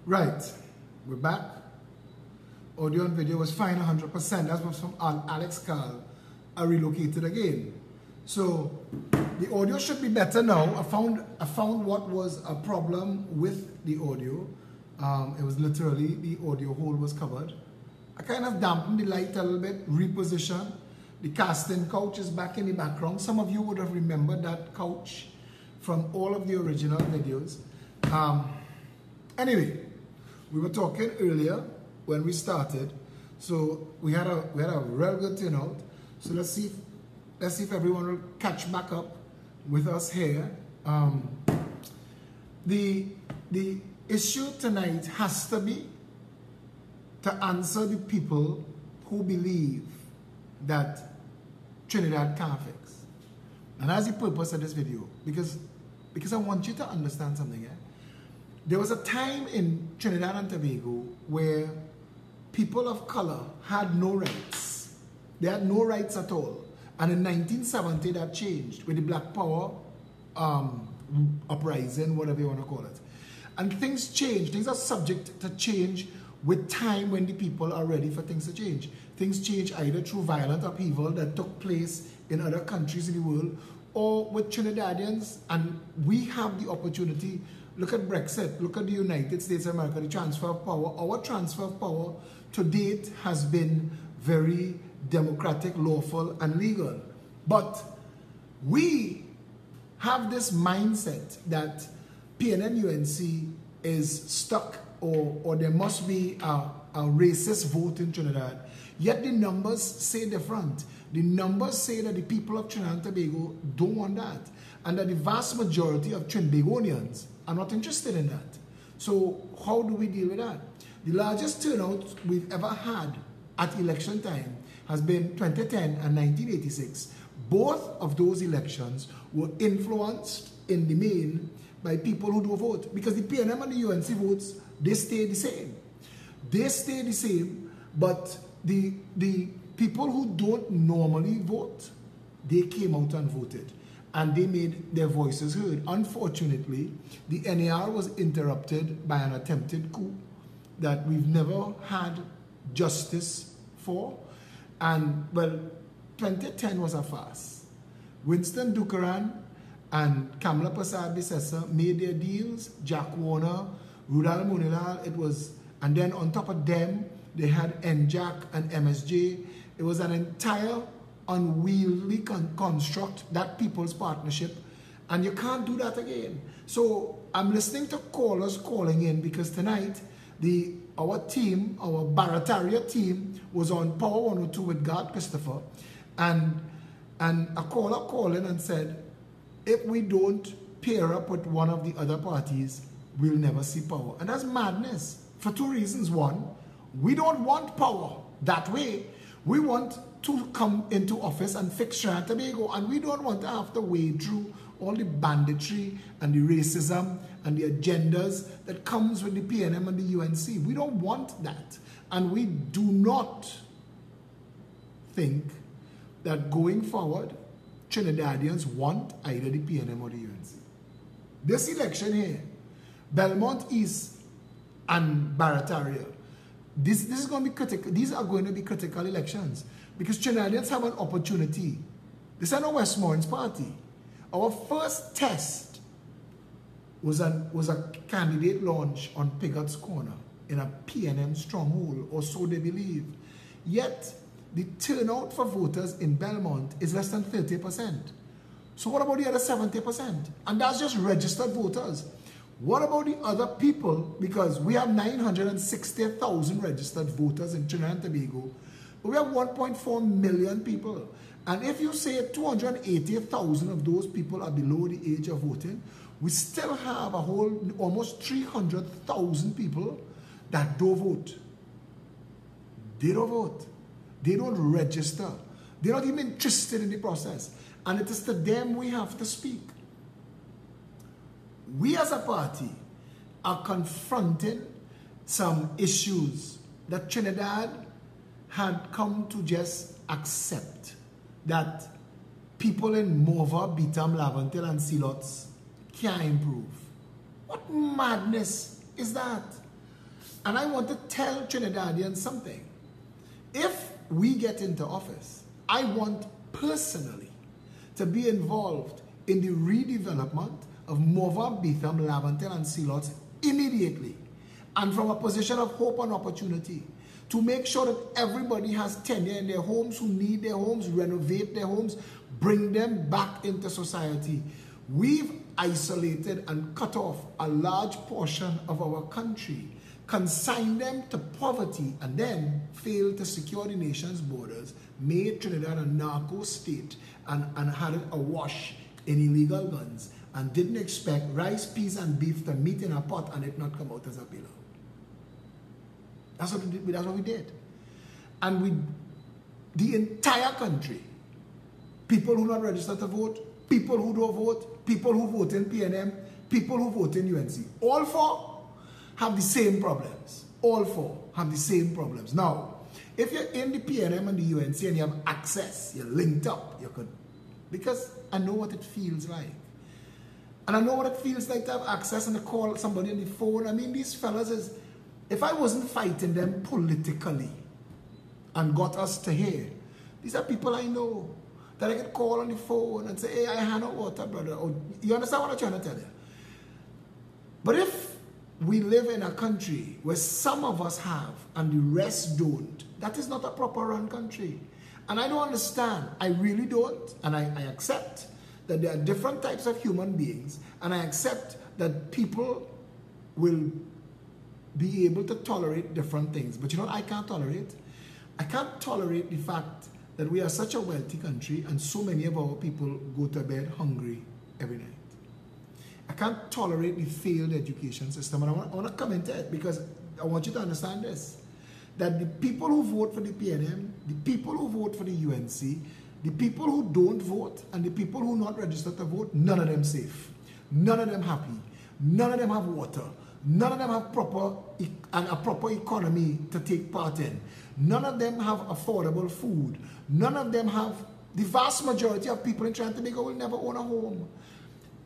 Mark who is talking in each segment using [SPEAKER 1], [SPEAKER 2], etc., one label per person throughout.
[SPEAKER 1] Right, we're back. Audio and video was fine 100%. That was from Alex Carl. I relocated again. So the audio should be better now. I found what was a problem with the audio. It was literally the audio hole was covered. I kind of dampened the light a little bit, reposition. The casting couch is back in the background. Some of you would have remembered that couch from all of the original videos. Anyway, we were talking earlier when we started, so we had a real good turnout. So let's see if everyone will catch back up with us here. The issue tonight has to be to answer the people who believe that Trinidad can't fix. And that's the purpose of this video, because I want you to understand something here. There was a time in Trinidad and Tobago where people of color had no rights. They had no rights at all. And in 1970 that changed with the Black Power uprising, whatever you want to call it. And things change. Things are subject to change with time when the people are ready for things to change. Things change either through violent upheaval that took place in other countries in the world, or with Trinidadians, and we have the opportunity. Look at Brexit, look at the United States of America, the transfer of power. Our transfer of power to date has been very democratic, lawful, and legal. But we have this mindset that PNM UNC is stuck, or there must be a racist vote in Trinidad. Yet the numbers say different. The numbers say that the people of Trinidad and Tobago don't want that, and that the vast majority of Trinbagonians are not interested in that. So how do we deal with that? The largest turnout we've ever had at election time has been 2010 and 1986. Both of those elections were influenced in the main by people who don't vote, because the PNM and the UNC votes, they stay the same. They stay the same, but the people who don't normally vote, they came out and voted, and they made their voices heard. Unfortunately, the NAR was interrupted by an attempted coup that we've never had justice for. And, well, 2010 was a farce. Winston Dukaran and Kamla Prasad Bissessa made their deals. Jack Warner, Rudal Munilal, it was, and then on top of them, they had NJAC and MSJ. It was an entire unwieldy construct, that People's Partnership, and you can't do that again. So I'm listening to callers calling in, because tonight our team, our Barataria team, was on Power 102 with God Christopher, and a caller called in and said, if we don't pair up with one of the other parties, we'll never see power. And that's madness for two reasons. One, we don't want power that way. We want to come into office and fix Trinidad and Tobago, and we don't want to have to wade through all the banditry and the racism and the agendas that comes with the PNM and the UNC. We don't want that. And we do not think that going forward, Trinidadians want either the PNM or the UNC. This election here, Belmont East and Barataria, this is going to be critical. These are going to be critical elections, because Trinidadians have an opportunity. This is not Westmoreland's party. Our first test was a candidate launch on Pigot's Corner in a PNM stronghold, or so they believe. Yet the turnout for voters in Belmont is less than 30%. So what about the other 70%? And that's just registered voters. What about the other people? Because we have 960,000 registered voters in Trinidad and Tobago, but we have 1.4 million people. And if you say 280,000 of those people are below the age of voting, we still have a whole almost 300,000 people that don't vote. They don't vote. They don't register. They're not even interested in the process. And it is to them we have to speak. We as a party are confronting some issues that Trinidad had come to just accept, that people in Mova, Beetham, Laventille and Sealots can't improve. What madness is that? And I want to tell Trinidadians something. If we get into office, I want personally to be involved in the redevelopment of Mova, Betham, Laventille, and Sealots immediately, and from a position of hope and opportunity, to make sure that everybody has tenure in their homes, who need their homes, renovate their homes, bring them back into society. We've isolated and cut off a large portion of our country, consigned them to poverty, and then failed to secure the nation's borders, made Trinidad a narco state, and had it awash in illegal guns, and didn't expect rice, peas, and beef to meet in a pot and it not come out as a pillow. That's what we did. And the entire country, people who not registered to vote, people who don't vote, people who vote in PNM, people who vote in UNC, all four have the same problems. All four have the same problems. Now, if you're in the PNM and the UNC and you have access, you're linked up, you could, because I know what it feels like. And I know what it feels like to have access and to call somebody on the phone. I mean, these fellas is, if I wasn't fighting them politically and got us to here, these are people I know that I could call on the phone and say, hey, I had no water, brother. Or, you understand what I'm trying to tell you? But if we live in a country where some of us have and the rest don't, that is not a proper run country. And I don't understand. I really don't. And I accept that there are different types of human beings, and I accept that people will be able to tolerate different things. But you know what I can't tolerate? I can't tolerate the fact that we are such a wealthy country and so many of our people go to bed hungry every night. I can't tolerate the failed education system. And I want to come into it because I want you to understand this. That the people who vote for the PNM, the people who vote for the UNC, the people who don't vote, and the people who not registered to vote, none of them safe. None of them happy. None of them have water. None of them have a proper economy to take part in. None of them have affordable food. None of them have, the vast majority of people in Trinidad and Tobago will never own a home.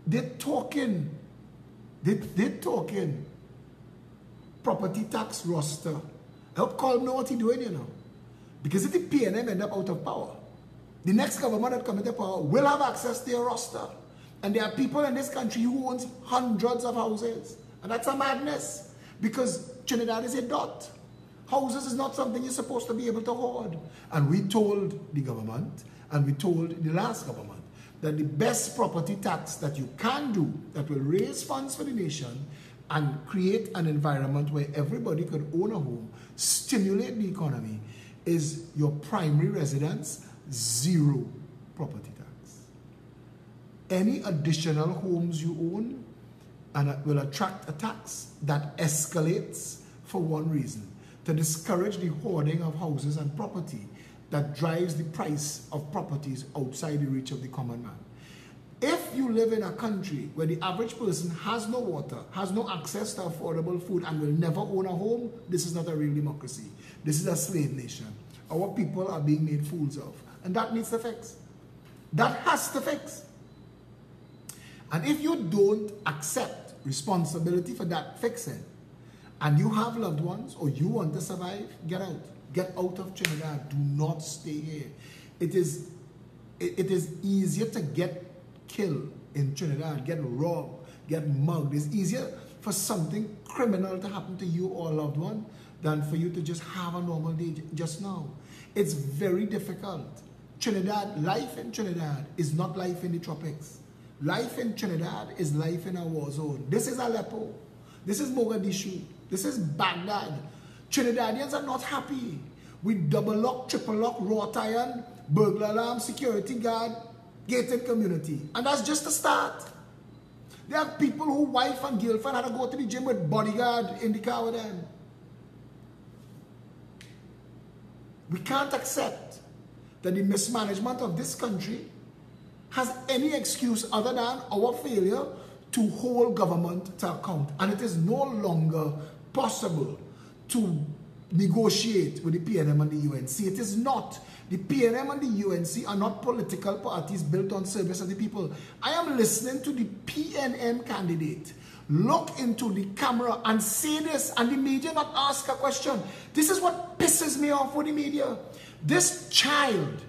[SPEAKER 1] They're talking property tax roster. I hope Colm know what he's doing, you know. Because if the PNM end up out of power, the next government that comes into power will have access to your roster. And there are people in this country who owns hundreds of houses. And that's a madness. Because Trinidad is a dot. Houses is not something you're supposed to be able to hoard. And we told the government, and we told the last government, that the best property tax that you can do, that will raise funds for the nation, and create an environment where everybody could own a home, stimulate the economy, is your primary residence, zero property tax. Any additional homes you own and it will attract a tax that escalates for one reason, to discourage the hoarding of houses and property that drives the price of properties outside the reach of the common man. If you live in a country where the average person has no water, has no access to affordable food, and will never own a home, this is not a real democracy. This is a slave nation. Our people are being made fools of. And that needs to fix. That has to fix. And if you don't accept responsibility for that fixing, and you have loved ones, or you want to survive, get out. Get out of Trinidad. Do not stay here. It is easier to get killed in Trinidad, get robbed, get mugged. It's easier for something criminal to happen to you or a loved one than for you to just have a normal day just now. It's very difficult. Trinidad, life in Trinidad is not life in the tropics. Life in Trinidad is life in a war zone. This is Aleppo. This is Mogadishu. This is Baghdad. Trinidadians are not happy with double lock, triple lock, wrought iron, burglar alarm, security guard, gated community. And that's just the start. There are people who wife and girlfriend had to go to the gym with bodyguard in the car with them. We can't accept that the mismanagement of this country has any excuse other than our failure to hold government to account. And it is no longer possible to negotiate with the PNM and the UNC. It is not. The PNM and the UNC are not political parties built on service of the people. I am listening to the PNM candidate look into the camera and say this, and the media not ask a question. This is what pisses me off with the media. This child,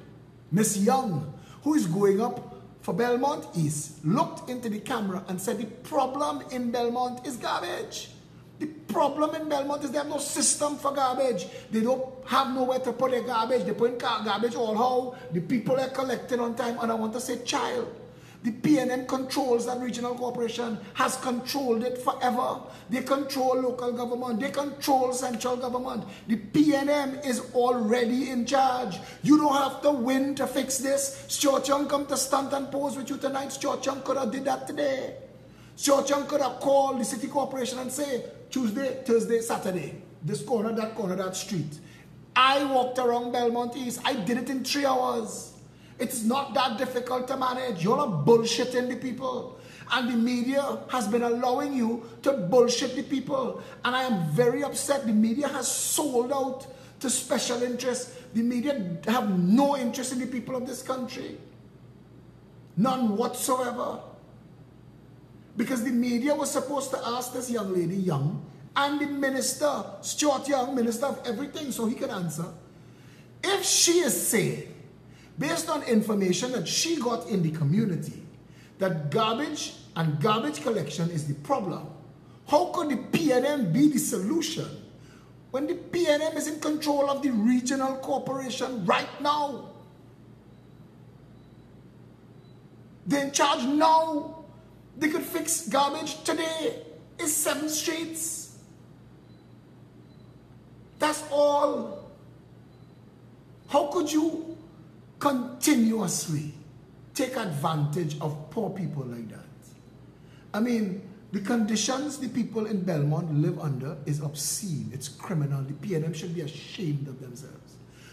[SPEAKER 1] Miss Young, who is going up for Belmont East, looked into the camera and said the problem in Belmont is garbage. The problem in Belmont is they have no system for garbage. They don't have nowhere to put their garbage. They put in garbage all how. The people are collecting on time. And I want to say, child, the PNM controls that regional corporation, has controlled it forever. They control local government. They control central government. The PNM is already in charge. You don't have to win to fix this. Stuart Young come to stand and pose with you tonight. Stuart Young could have did that today. Stuart Young could have called the city corporation and say, Tuesday, Thursday, Saturday, this corner, that street. I walked around Belmont East. I did it in 3 hours. It's not that difficult to manage. You're not bullshitting the people. And the media has been allowing you to bullshit the people. And I am very upset. The media has sold out to special interests. The media have no interest in the people of this country. None whatsoever. Because the media was supposed to ask this young lady, Young, and the minister, Stuart Young, minister of everything, so he can answer. If she is saying, based on information that she got in the community, that garbage and garbage collection is the problem, how could the PNM be the solution when the PNM is in control of the regional corporation right now? They're in charge now. They could fix garbage today. It's 7 streets. That's all. How could you continuously take advantage of poor people like that? I mean, the conditions the people in Belmont live under is obscene. It's criminal. The PNM should be ashamed of themselves.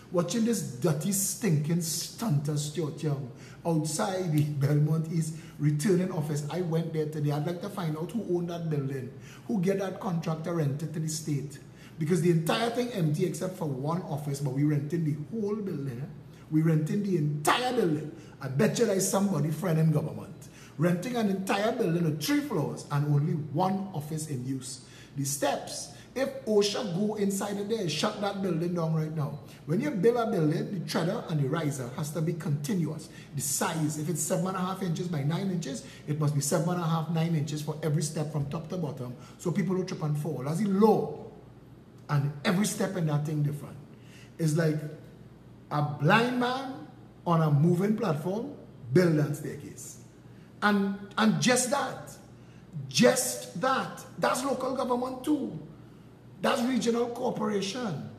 [SPEAKER 1] Watching this dirty, stinking stunter Stuart Young outside the Belmont East returning office. I went there today. I'd like to find out who owned that building, who get that contractor rented to the state. Because the entire thing empty except for one office, but we rented the whole building. We rented the entire building. I bet you there's somebody friend in government renting an entire building with 3 floors and only 1 office in use. The steps. If OSHA go inside of there, shut that building down right now. When you build a building, the treader and the riser has to be continuous. The size, if it's 7.5 inches by 9 inches, it must be 7.5, 9 inches for every step from top to bottom, so people don't trip and fall. That's the law. And every step in that thing different. It's like a blind man on a moving platform, build that staircase. And just that. Just that. That's local government too. That's regional corporation.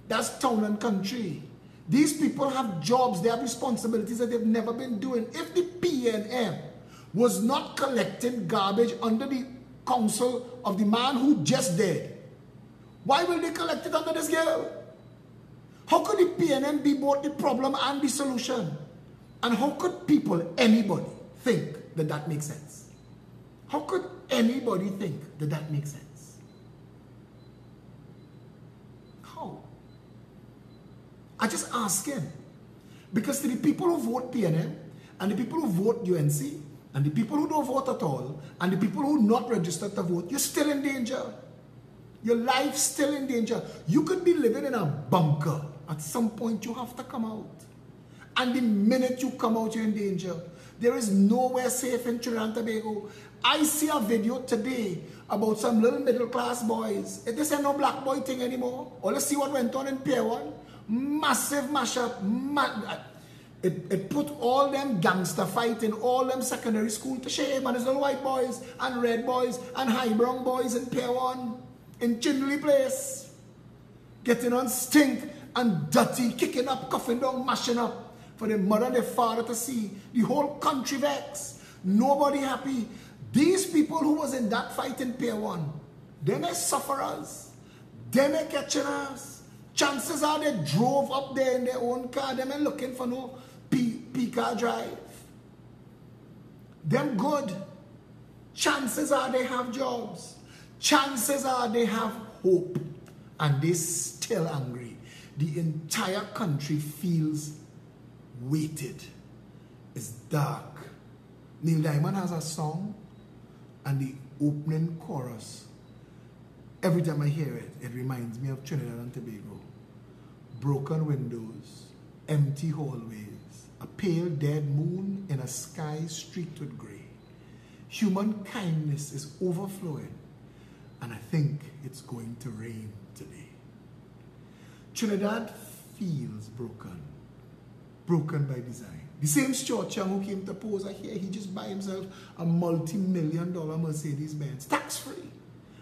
[SPEAKER 1] That's town and country. These people have jobs, they have responsibilities that they've never been doing. If the PNM was not collecting garbage under the counsel of the man who just died, why will they collect it under this girl? How could the PNM be both the problem and the solution? And how could people, anybody, think that that makes sense? How could anybody think that that makes sense? How? I just ask him. Because to the people who vote PNM, and the people who vote UNC, and the people who don't vote at all, and the people who are not registered to vote, you're still in danger. Your life's still in danger. You could be living in a bunker. At some point, you have to come out. And the minute you come out, you're in danger. There is nowhere safe in Trinidad and Tobago. I see a video today about some little middle-class boys. This ain't no black boy thing anymore. Or let's see what went on in Pier 1. Massive mashup. It put all them gangster fighting, all them secondary school to shame. And there's little white boys and red boys and high brown boys in Pier 1. In Chinley Place. Getting on stink and dirty, kicking up, coughing down, mashing up. For their mother and their father to see. The whole country vexed. Nobody happy. These people who was in that fight in Pier 1, they may sufferers. They may catching us. Chances are they drove up there in their own car. They may looking for no P-car drive. Them good. Chances are they have jobs. Chances are they have hope. And they still angry. The entire country feels weighted. It's dark. Neil Diamond has a song, and opening chorus, every time I hear it, it reminds me of Trinidad and Tobago. Broken windows, empty hallways, a pale dead moon in a sky streaked with grey. Human kindness is overflowing, and I think it's going to rain today. Trinidad feels broken, broken by design. The same Stuart Young who came to pose here, he just buy himself a multi-million-dollar Mercedes-Benz, tax-free.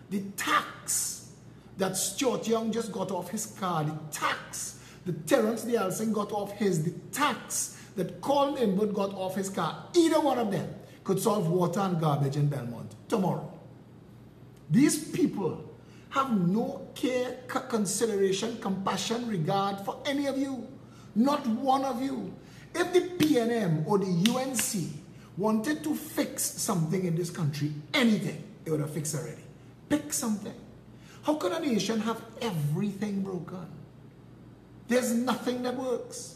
[SPEAKER 1] The tax that Stuart Young just got off his car, the tax that Terence Nielsen got off his, the tax that Colin Inwood got off his car, either one of them could solve water and garbage in Belmont tomorrow. These people have no care, consideration, compassion, regard for any of you. Not one of you. If the PNM or the UNC wanted to fix something in this country, anything, it would have fixed already. Pick something. How can a nation have everything broken? There's nothing that works.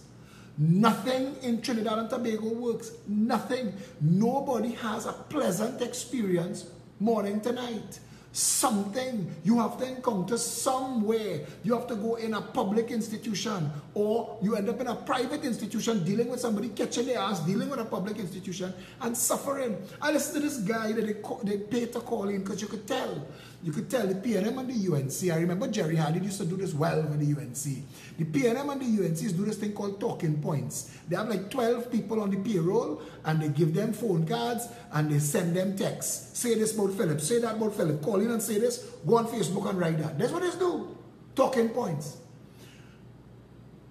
[SPEAKER 1] Nothing in Trinidad and Tobago works. Nothing. Nobody has a pleasant experience morning to night. Something you have to encounter somewhere. You have to go in a public institution, or you end up in a private institution dealing with somebody catching their ass, dealing with a public institution and suffering. I listened to this guy that they paid to call in because you could tell the PNM and the UNC. I remember Jerry Hardy used to do this well with the UNC. The PNM and the UNCs do this thing called talking points. They have like 12 people on the payroll, and they give them phone cards and they send them texts. Say this about Phillip, say that about Phillip, call in and say this, go on Facebook and write that. That's what they do. Talking points.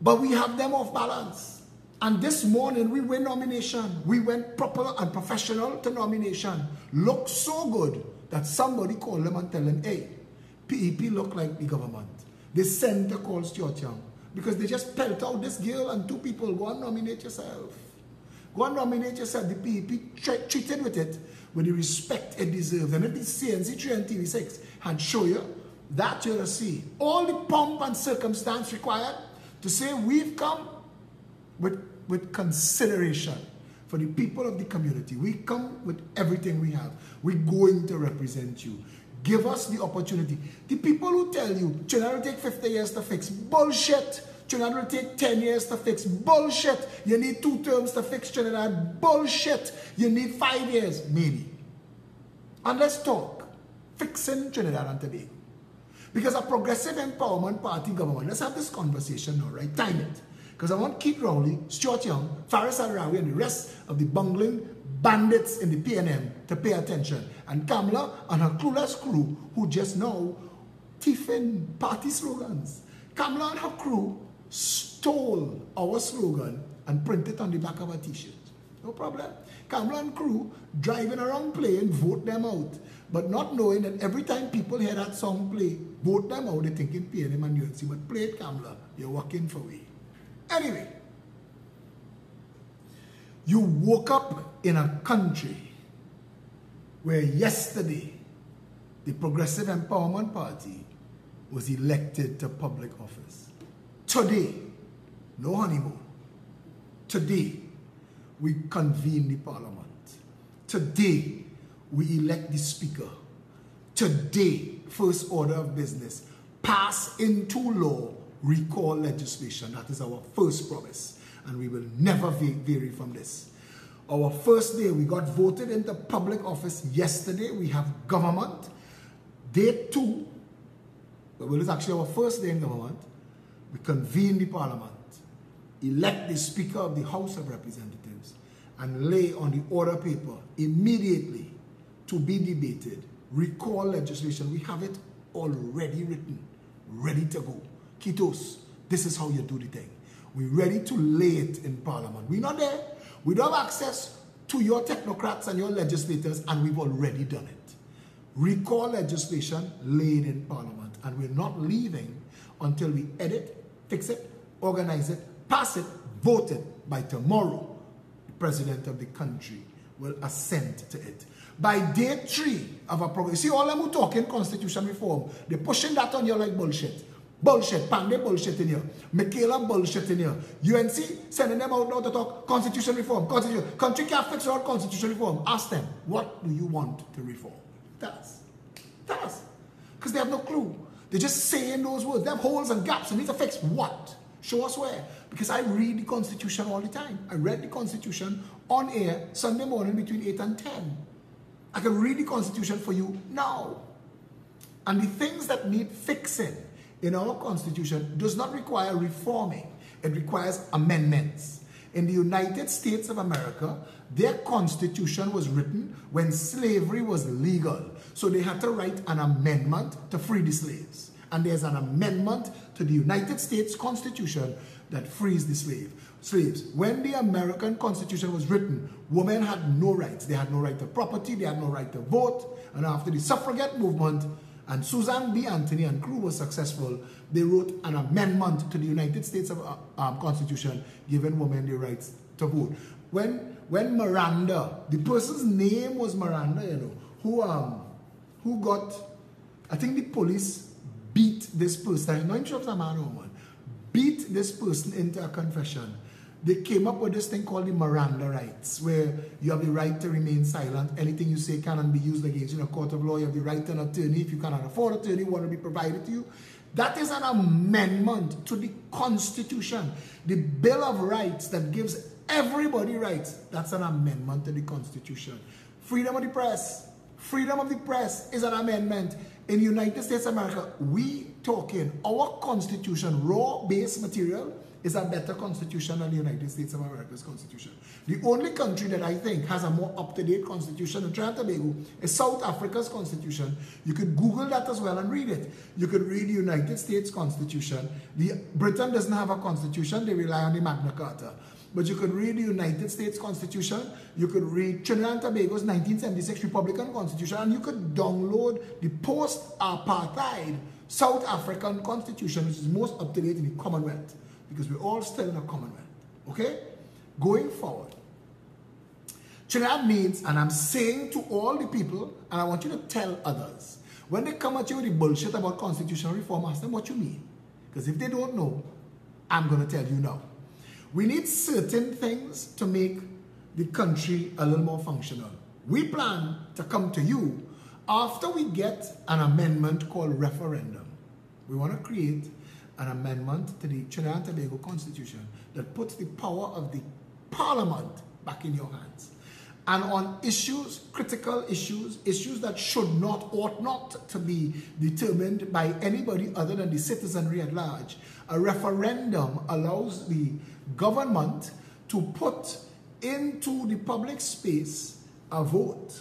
[SPEAKER 1] But we have them off balance. And this morning we win nomination. We went proper and professional to nomination. Looked so good that somebody called them and tell them, hey, PEP look like the government. They sent a call Stuart Young because they just pelt out this girl and two people. Go and nominate yourself. Go and nominate yourself. The PEP treated with it with the respect it deserves. And if the CNC 3 and TV6 had show you, that you'll see all the pomp and circumstance required to say we've come with consideration for the people of the community. We come with everything we have. We're going to represent you. Give us the opportunity. The people who tell you Trinidad will take 50 years to fix, bullshit. Trinidad will take 10 years to fix, bullshit. You need 2 terms to fix Trinidad, bullshit. You need 5 years, maybe. And let's talk fixing Trinidad and Tobago. Because a progressive empowerment party government, let's have this conversation now, right? Time it. Because I want Keith Rowley, Stuart Young, Faris Al-Rawi, and the rest of the bungling bandits in the PNM to pay attention. And Kamala and her clueless crew who just now thieving party slogans. Kamala and her crew stole our slogan and printed it on the back of a t-shirt. No problem. Kamala and crew driving around playing, vote them out. But not knowing that every time people hear that song play, vote them out, they're thinking PNM and UNC. But play it, Kamala. You're working for we. Anyway, you woke up in a country where yesterday the Progressive Empowerment Party was elected to public office. Today, no honeymoon. Today, we convene the parliament. Today, we elect the speaker. Today, first order of business, pass into law recall legislation. That is our first promise, and we will never vary from this. Our first day, we got voted into public office yesterday. We have government. Day 2, well, it's actually our first day in government. We convene the parliament, elect the speaker of the House of Representatives, and lay on the order paper immediately to be debated recall legislation. We have it already written, ready to go. Kitos, this is how you do the thing. We're ready to lay it in parliament. We're not there. We don't have access to your technocrats and your legislators, and we've already done it. Recall legislation laid in parliament, and we're not leaving until we edit, fix it, organize it, pass it, vote it. By tomorrow, the president of the country will assent to it. By day 3 of a program, see all them who talking constitution reform, they're pushing that on you like bullshit. Bullshit, Pandey bullshit in here, Michaela bullshit in here, UNC sending them out now to talk constitution reform, constitution. Country can't fix our constitution reform. Ask them, what do you want to reform? Tell us. Tell us. Because they have no clue. They're just saying those words. They have holes and gaps. They need to fix what? Show us where. Because I read the Constitution all the time. I read the Constitution on air Sunday morning between 8 and 10. I can read the Constitution for you now. And the things that need fixing in our Constitution does not require reforming. It requires amendments. In the United States of America, their Constitution was written when slavery was legal. So they had to write an amendment to free the slaves. And there's an amendment to the United States Constitution that frees the slaves. When the American Constitution was written, women had no rights. They had no right to property. They had no right to vote. And after the suffragette movement, and Susan B. Anthony and crew was successful, they wrote an amendment to the United States Constitution giving women the rights to vote. When Miranda, the person's name was Miranda, you know, who got, I think the police beat this person, I'm not sure if it's a man or woman, beat this person into a confession. They came up with this thing called the Miranda rights, where you have the right to remain silent. Anything you say cannot be used against you in a court of law. You have the right to an attorney. If you cannot afford an attorney, one will be provided to you. That is an amendment to the Constitution. The Bill of Rights that gives everybody rights. That's an amendment to the Constitution. Freedom of the press. Freedom of the press is an amendment. In the United States of America, we talking our Constitution, raw-based material, is a better constitution than the United States of America's constitution. The only country that I think has a more up-to-date constitution than Trinidad and Tobago is South Africa's constitution. You could Google that as well and read it. You could read the United States Constitution. Britain doesn't have a constitution, they rely on the Magna Carta. But you could read the United States Constitution, you could read Trinidad and Tobago's 1976 Republican Constitution, and you could download the post-apartheid South African Constitution, which is most up-to-date in the Commonwealth. Because we're all still in a Commonwealth, okay? Going forward, Trinidad means, and I'm saying to all the people, and I want you to tell others, when they come at you with the bullshit about constitutional reform, ask them what you mean. Because if they don't know, I'm going to tell you now. We need certain things to make the country a little more functional. We plan to come to you after we get an amendment called referendum. We want to create an amendment to the Trinidad and Tobago Constitution that puts the power of the Parliament back in your hands. And on issues, critical issues, issues that should not, ought not to be determined by anybody other than the citizenry at large, a referendum allows the government to put into the public space a vote.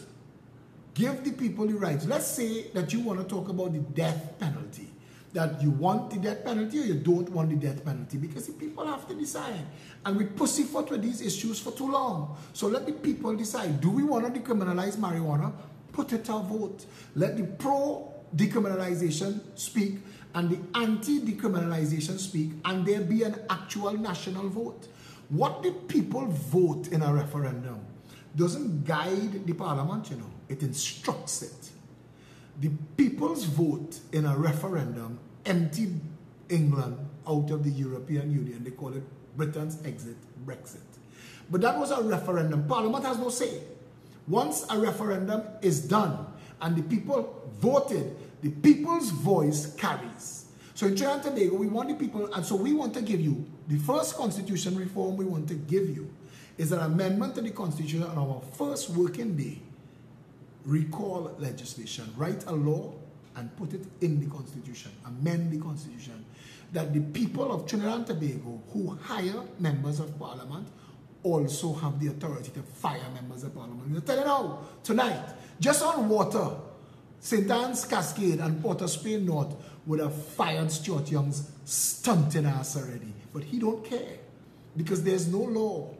[SPEAKER 1] Give the people the rights. Let's say that you want to talk about the death penalty. That you want the death penalty or you don't want the death penalty, because the people have to decide. And we pussyfoot with these issues for too long. So let the people decide. Do we want to decriminalize marijuana? Put it to a vote. Let the pro-decriminalization speak and the anti-decriminalization speak, and there be an actual national vote. What the people vote in a referendum doesn't guide the Parliament, you know. It instructs it. The people's vote in a referendum emptied England out of the European Union. They call it Britain's exit, Brexit. But that was a referendum. Parliament has no say. Once a referendum is done and the people voted, the people's voice carries. So in Trinidad and Tobago, we want the people, and so we want to give you, the first constitution reform we want to give you is an amendment to the Constitution on our first working day. Recall legislation, write a law and put it in the Constitution, amend the Constitution, that the people of Trinidad and Tobago who hire members of Parliament also have the authority to fire members of Parliament. I'll tell you now, tonight, just on water, St. Anne's Cascade and Port of Spain North would have fired Stuart Young's stunting ass already. But he don't care because there's no law,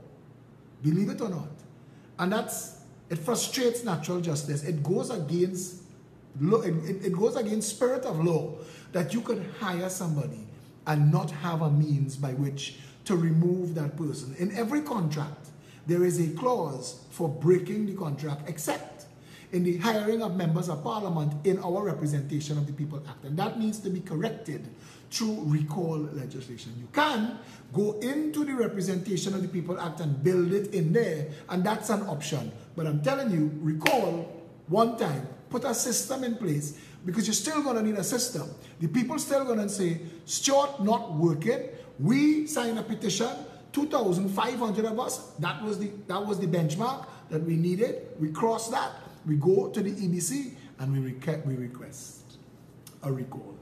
[SPEAKER 1] believe it or not. And it frustrates natural justice. It goes against law, it goes against spirit of law that you could hire somebody and not have a means by which to remove that person. In every contract, there is a clause for breaking the contract, except in the hiring of members of Parliament in our Representation of the People Act. And that needs to be corrected through recall legislation. You can go into the Representation of the People Act and build it in there, and that's an option. But I'm telling you, recall one time, put a system in place, because you're still going to need a system. The people still going to say, Stuart not working. We signed a petition, 2,500 of us. That was the benchmark that we needed. We crossed that. We go to the EBC and we request a recall.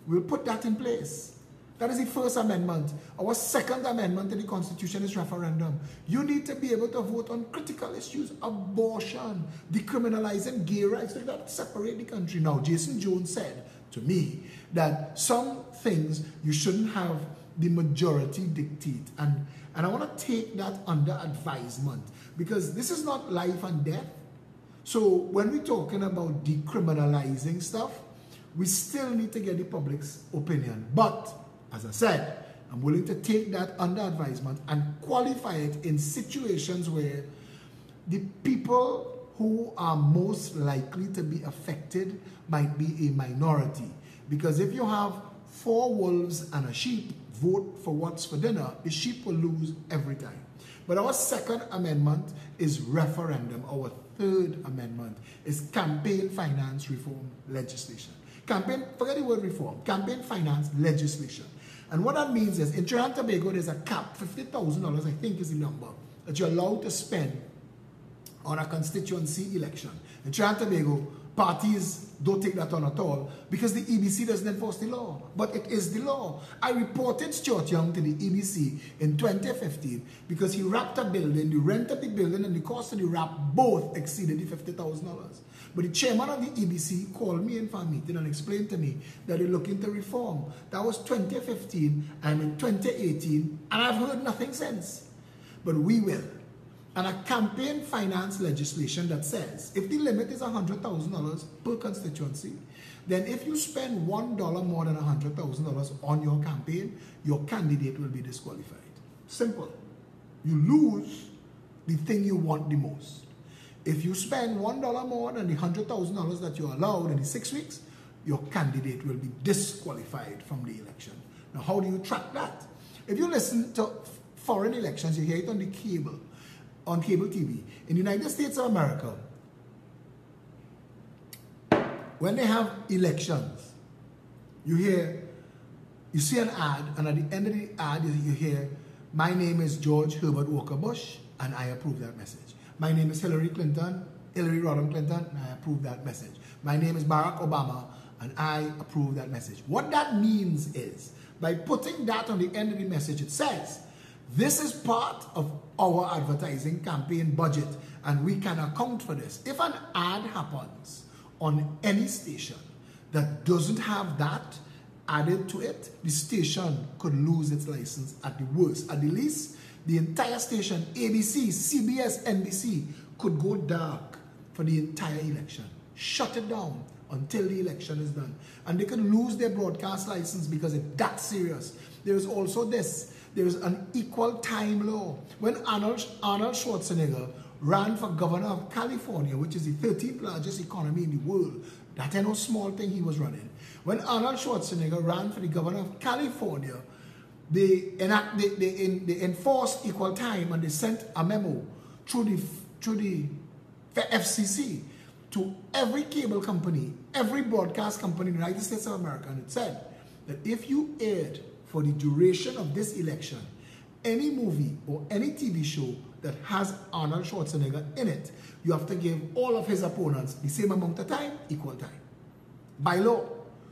[SPEAKER 1] We'll put that in place. That is the first amendment. Our second amendment to the Constitution is referendum. You need to be able to vote on critical issues, abortion, decriminalizing gay rights. Let that separate the country. Now, Jason Jones said to me that some things you shouldn't have the majority dictate. And I want to take that under advisement, because this is not life and death. So when we're talking about decriminalizing stuff, we still need to get the public's opinion. But as I said, I'm willing to take that under advisement and qualify it in situations where the people who are most likely to be affected might be a minority. Because if you have 4 wolves and a sheep, vote for what's for dinner, the sheep will lose every time. But our second amendment is referendum. Our third amendment is campaign finance reform legislation. Forget the word reform, campaign finance legislation. And what that means is, in Trinidad and Tobago, there's a cap, $50,000, I think is the number, that you're allowed to spend on a constituency election. In Trinidad and Tobago, parties don't take that on at all, because the EBC doesn't enforce the law. But it is the law. I reported Stuart Young to the EBC in 2015 because he wrapped a building, the rent of the building and the cost of the wrap both exceeded the $50,000. But the chairman of the EBC called me in for a meeting and explained to me that they're looking to reform. That was 2015. I'm in 2018, and I've heard nothing since. But we will. And a campaign finance legislation that says if the limit is $100,000 per constituency, then if you spend $1 more than $100,000 on your campaign, your candidate will be disqualified. Simple. You lose the thing you want the most. If you spend $1 more than the $100,000 that you're allowed in the 6 weeks, your candidate will be disqualified from the election. Now, how do you track that? If you listen to foreign elections, you hear it on the cable TV. In the United States of America, when they have elections, you see an ad, and at the end of the ad, you hear, my name is George Herbert Walker Bush, and I approve that message. My name is Hillary Rodham Clinton, and I approve that message. My name is Barack Obama, and I approve that message. What that means is, by putting that on the end of the message, it says, this is part of our advertising campaign budget, and we can account for this. If an ad happens on any station that doesn't have that added to it, the station could lose its license at the worst. At the least, the entire station, ABC, CBS, NBC, could go dark for the entire election. Shut it down until the election is done. And they could lose their broadcast license because it's that serious. There is also this. There is an equal time law. When Arnold Schwarzenegger ran for governor of California, which is the 13th largest economy in the world, that ain't no small thing he was running. When Arnold Schwarzenegger ran for the governor of California, they enforced equal time, and they sent a memo through the FCC to every cable company, every broadcast company in the United States of America, and it said that if you aired for the duration of this election any movie or any TV show that has Arnold Schwarzenegger in it, you have to give all of his opponents the same amount of time, equal time, by law.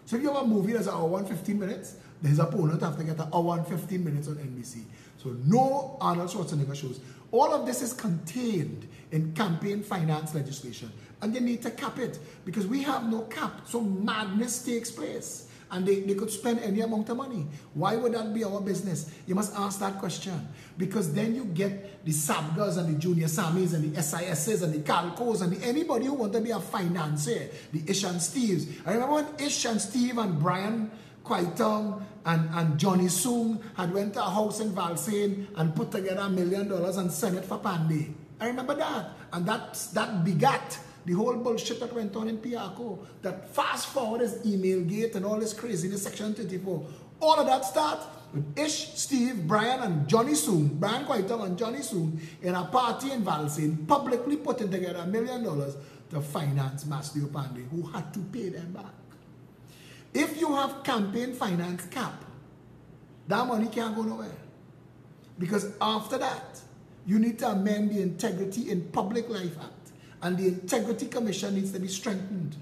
[SPEAKER 1] So if you have a movie that's an hour and 15 minutes, his opponent have to get an hour and 15 minutes on NBC. So no Arnold Schwarzenegger shows. All of this is contained in campaign finance legislation, and they need to cap it because we have no cap. So madness takes place, and they could spend any amount of money. Why would that be our business? You must ask that question, because then you get the SABGAs and the Junior Sammies and the SISs and the Calcos and anybody who want to be a financier, the Ish and Steves. I remember when Ish and Steve and Brian Quaitong and Johnny Soong had went to a house in Valsain and put together $1 million and sent it for Pandy. I remember that. And that begat the whole bullshit that went on in Piaco. That fast forward is email gate and all this craziness, Section 34. All of that start with Ish, Steve, Brian and Johnny Soong, Brian Quaitong and Johnny Soong in a party in Valsain, publicly putting together $1 million to finance Master Opande, who had to pay them back. If you have campaign finance cap, that money can't go nowhere. Because after that, you need to amend the Integrity in Public Life Act. And the Integrity Commission needs to be strengthened.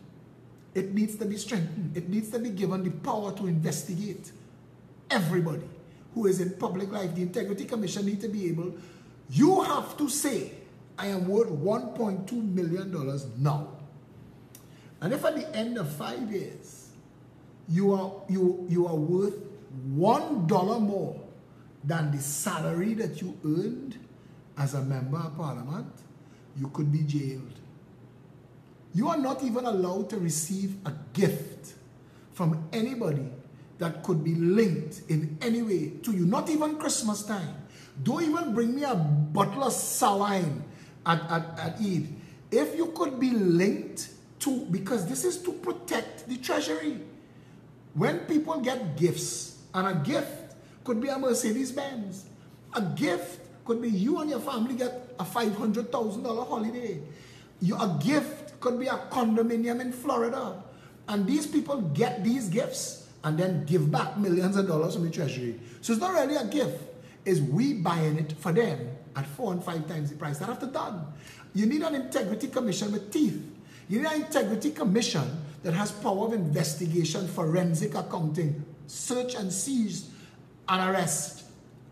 [SPEAKER 1] It needs to be strengthened. It needs to be given the power to investigate everybody who is in public life. The Integrity Commission needs to be able, you have to say, I am worth $1.2 million now. And if at the end of 5 years, you are worth $1 more than the salary that you earned as a member of parliament, you could be jailed. You are not even allowed to receive a gift from anybody that could be linked in any way to you. Not even Christmas time. Don't even bring me a bottle of sour wine at Eid. If you could be linked to, because this is to protect the treasury. When people get gifts, and a gift could be a Mercedes-Benz. A gift could be you and your family get a $500,000 holiday. A gift could be a condominium in Florida. And these people get these gifts and then give back millions of dollars from the treasury. So it's not really a gift. It's we buying it for them at 4 and 5 times the price. That after done. You need an Integrity Commission with teeth. You need an Integrity Commission that has power of investigation, forensic accounting, search and seize, and arrest.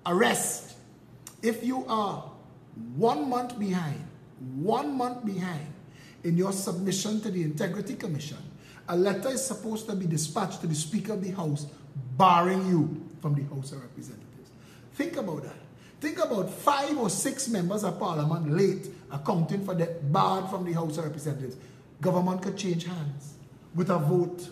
[SPEAKER 1] Arrest. If you are 1 month behind in your submission to the Integrity Commission, a letter is supposed to be dispatched to the Speaker of the House barring you from the House of Representatives. Think about that. Think about 5 or 6 members of Parliament late accounting for the barred from the House of Representatives. Government could change hands with a vote.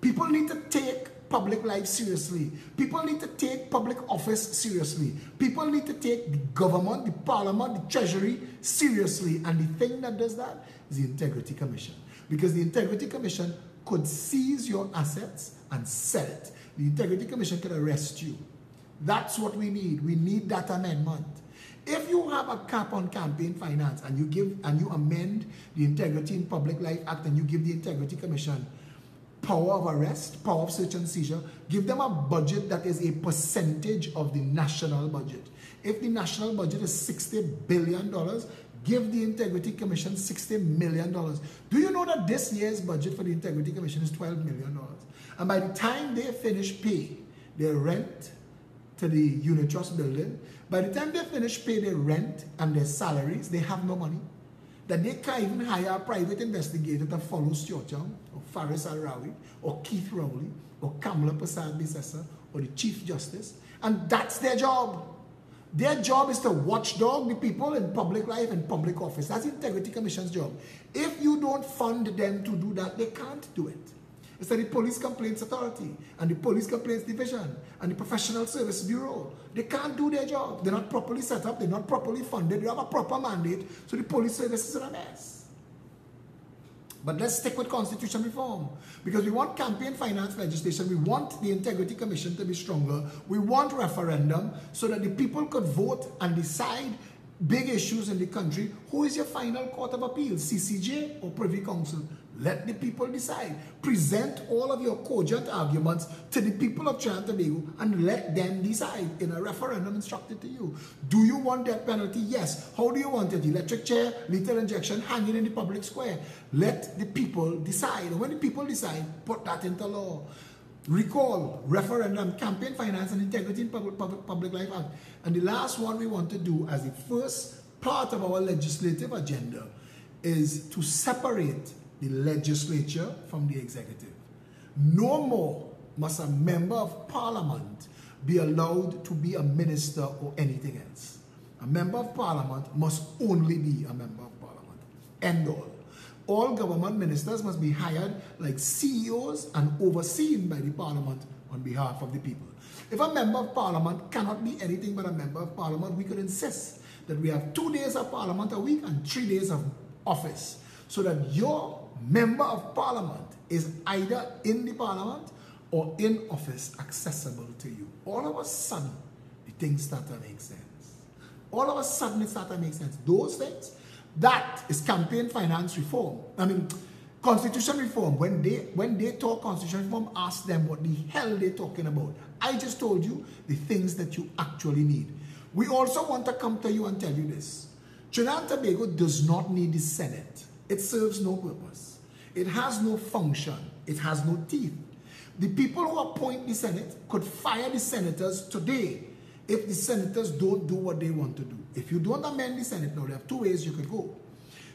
[SPEAKER 1] People need to take public life seriously. People need to take public office seriously. People need to take the government, the parliament, the treasury seriously. And the thing that does that is the Integrity Commission. Because the Integrity Commission could seize your assets and sell it. The Integrity Commission could arrest you. That's what we need. We need that amendment. If you have a cap on campaign finance and you amend the Integrity in Public Life Act and you give the Integrity Commission power of arrest, power of search and seizure, give them a budget that is a percentage of the national budget. If the national budget is $60 billion, give the Integrity Commission $60 million. Do you know that this year's budget for the Integrity Commission is $12 million? And by the time they finish pay their rent to the unit trust building, by the time they finish pay their rent and their salaries, they have no money. That they can't even hire a private investigator to follow Stuart Young, or Faris Al-Rawi, or Keith Rowley, or Kamala Persad-Bissessar, or the Chief Justice. And that's their job. Their job is to watchdog the people in public life and public office. That's the Integrity Commission's job. If you don't fund them to do that, they can't do it. It's like the Police Complaints Authority and the Police Complaints Division and the Professional Service Bureau. They can't do their job. They're not properly set up. They're not properly funded. They have a proper mandate. So the police service is in a mess. But let's stick with constitution reform. Because we want campaign finance legislation. We want the Integrity Commission to be stronger. We want referendum so that the people could vote and decide big issues in the country. Who is your final court of appeal? CCJ or Privy Council? Let the people decide. Present all of your cogent arguments to the people of Trinidad and Tobago and let them decide in a referendum instructed to you. Do you want death penalty? Yes. How do you want it? Electric chair, lethal injection, hanging in the public square. Let the people decide. And when the people decide, put that into law. Recall, referendum, campaign finance and integrity in public life act. And the last one we want to do as the first part of our legislative agenda is to separate the legislature from the executive. No more must a member of parliament be allowed to be a minister or anything else. A member of parliament must only be a member of parliament. End all. All government ministers must be hired like CEOs and overseen by the parliament on behalf of the people. If a member of parliament cannot be anything but a member of parliament, we could insist that we have 2 days of parliament a week and 3 days of office, so that your member of parliament is either in the parliament or in office accessible to you. All of a sudden, the things start to make sense. All of a sudden, it starts to make sense. Those things That is campaign finance reform. I mean, constitution reform. When they talk constitution reform, ask them what the hell they're talking about. I just told you the things that you actually need. We also want to come to you and tell you this. Trinidad and Tobago does not need the Senate. It serves no purpose. It has no function. It has no teeth. The people who appoint the Senate could fire the senators today if the senators don't do what they want to do. If you don't amend the Senate now, there are two ways you could go.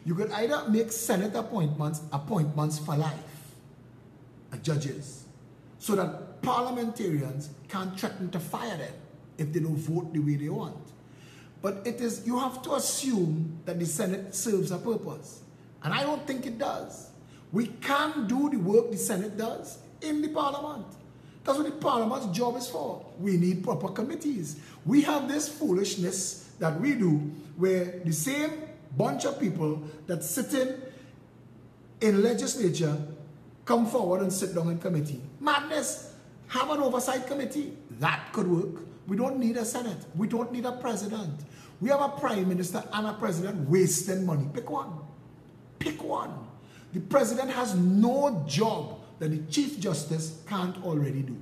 [SPEAKER 1] You could either make Senate appointments for life, judges, so that parliamentarians can't threaten to fire them if they don't vote the way they want. But you have to assume that the Senate serves a purpose. And I don't think it does. We can't do the work the Senate does in the Parliament. That's what the Parliament's job is for. We need proper committees. We have this foolishness that we do where the same bunch of people that sit in legislature come forward and sit down in committee. Madness. Have an oversight committee. That could work. We don't need a Senate. We don't need a president. We have a prime minister and a president wasting money. Pick one. Pick one. The president has no job that the Chief Justice can't already do.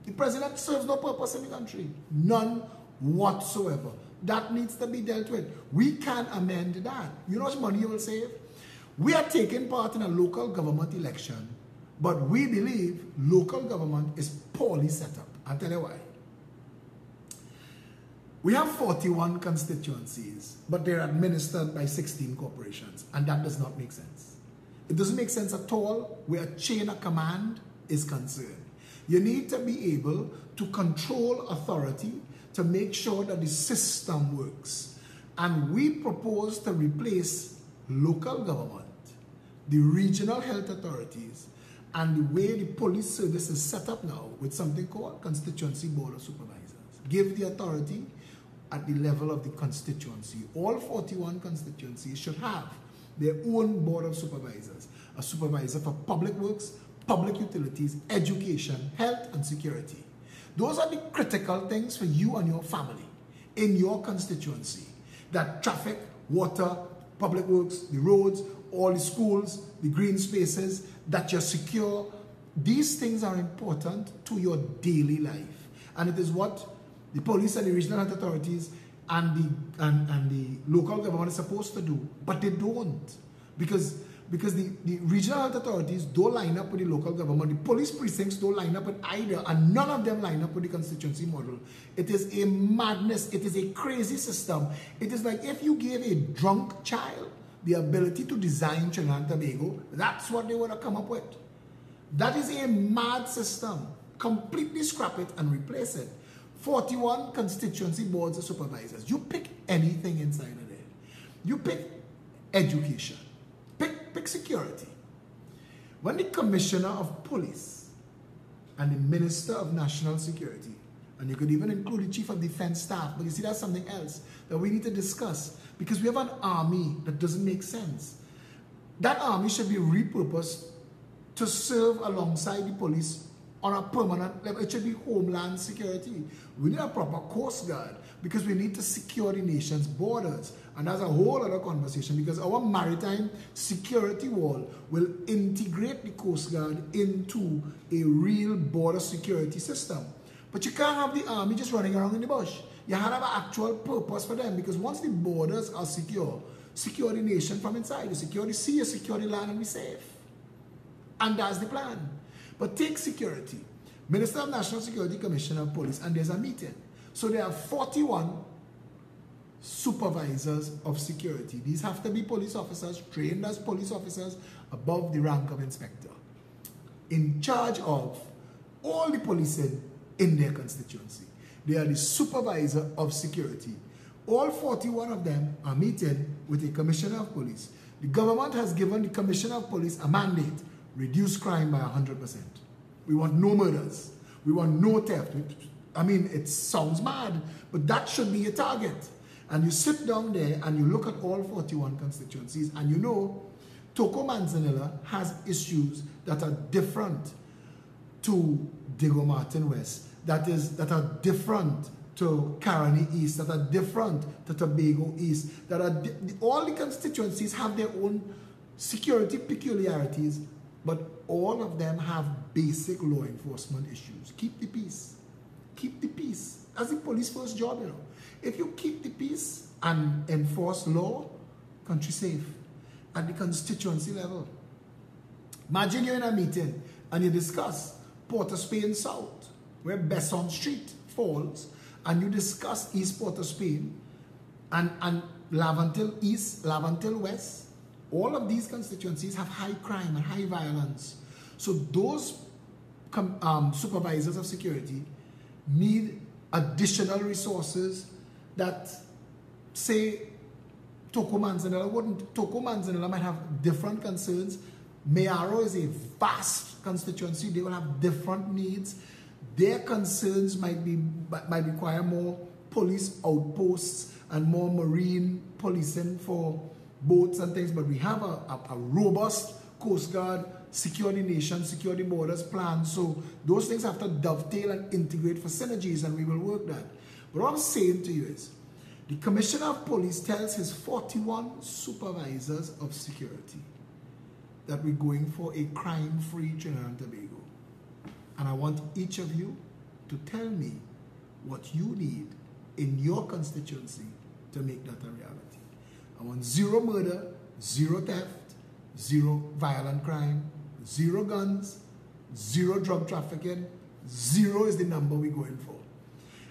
[SPEAKER 1] The president serves no purpose in the country. None whatsoever. That needs to be dealt with. We can amend that. You know how much money you will save? We are taking part in a local government election, but we believe local government is poorly set up. I'll tell you why. We have 41 constituencies, but they're administered by 16 corporations, and that does not make sense. It doesn't make sense at all where a chain of command is concerned. You need to be able to control authority to make sure that the system works. And we propose to replace local government, the regional health authorities, and the way the police service is set up now with something called Constituency Board of Supervisors. Give the authority at the level of the constituency. All 41 constituencies should have their own Board of Supervisors. A supervisor for public works, public utilities, education, health, and security. Those are the critical things for you and your family in your constituency. That traffic, water, public works, the roads, all the schools, the green spaces, that you're secure. These things are important to your daily life. And it is what the police and the regional health authorities and the local government is supposed to do. But they don't. Because the regional health authorities don't line up with the local government. The police precincts don't line up with either. And none of them line up with the constituency model. It is a madness. It is a crazy system. It is like if you gave a drunk child the ability to design Trinidad and Tobago, that's what they would have come up with. That is a mad system. Completely scrap it and replace it. 41 constituency boards of supervisors. You pick anything inside of there. You pick education. Pick security. When the Commissioner of Police and the Minister of National Security, and you could even include the Chief of Defense Staff, but you see that's something else that we need to discuss because we have an army that doesn't make sense. That army should be repurposed to serve alongside the police on a permanent level. It should be homeland security. We need a proper Coast Guard because we need to secure the nation's borders. And that's a whole other conversation because our maritime security wall will integrate the Coast Guard into a real border security system. But you can't have the army just running around in the bush. You have to have an actual purpose for them because once the borders are secure the nation from inside. You secure the sea, you secure the land, and be safe. And that's the plan. But take security. Minister of National Security, Commissioner of Police, and there's a meeting. So there are 41 supervisors of security. These have to be police officers, trained as police officers above the rank of inspector, in charge of all the policing in their constituency. They are the supervisor of security. All 41 of them are meeting with a commissioner of police. The government has given the commissioner of police a mandate: reduce crime by 100%. We want no murders. We want no theft. I mean, it sounds mad, but that should be a target. And you sit down there and you look at all 41 constituencies and you know Toko Manzanilla has issues that are different to Diego Martin West, that are different to Caroni East, that are different to Tobago East, that are all the constituencies have their own security peculiarities, but all of them have basic law enforcement issues. Keep the peace. Keep the peace. That's the police first job, you know. If you keep the peace and enforce law, country safe at the constituency level. Imagine you're in a meeting and you discuss Port of Spain South, where Besson Street falls, and you discuss East Port of Spain and Laventille East, Laventille West. All of these constituencies have high crime and high violence. So those supervisors of security need additional resources that, say, Toko Manzanilla wouldn't. Toko Manzanilla might have different concerns. Mayaro is a vast constituency. They will have different needs. Their concerns might require more police outposts and more marine policing for boats and things. But we have a robust Coast Guard, secure the nation, secure the borders plan. So those things have to dovetail and integrate for synergies, and we will work that. But what I'm saying to you is, the Commissioner of Police tells his 41 supervisors of security that we're going for a crime-free Trinidad and Tobago. And I want each of you to tell me what you need in your constituency to make that a reality. I want zero murder, zero theft, zero violent crime, zero guns, zero drug trafficking. Zero is the number we're going for.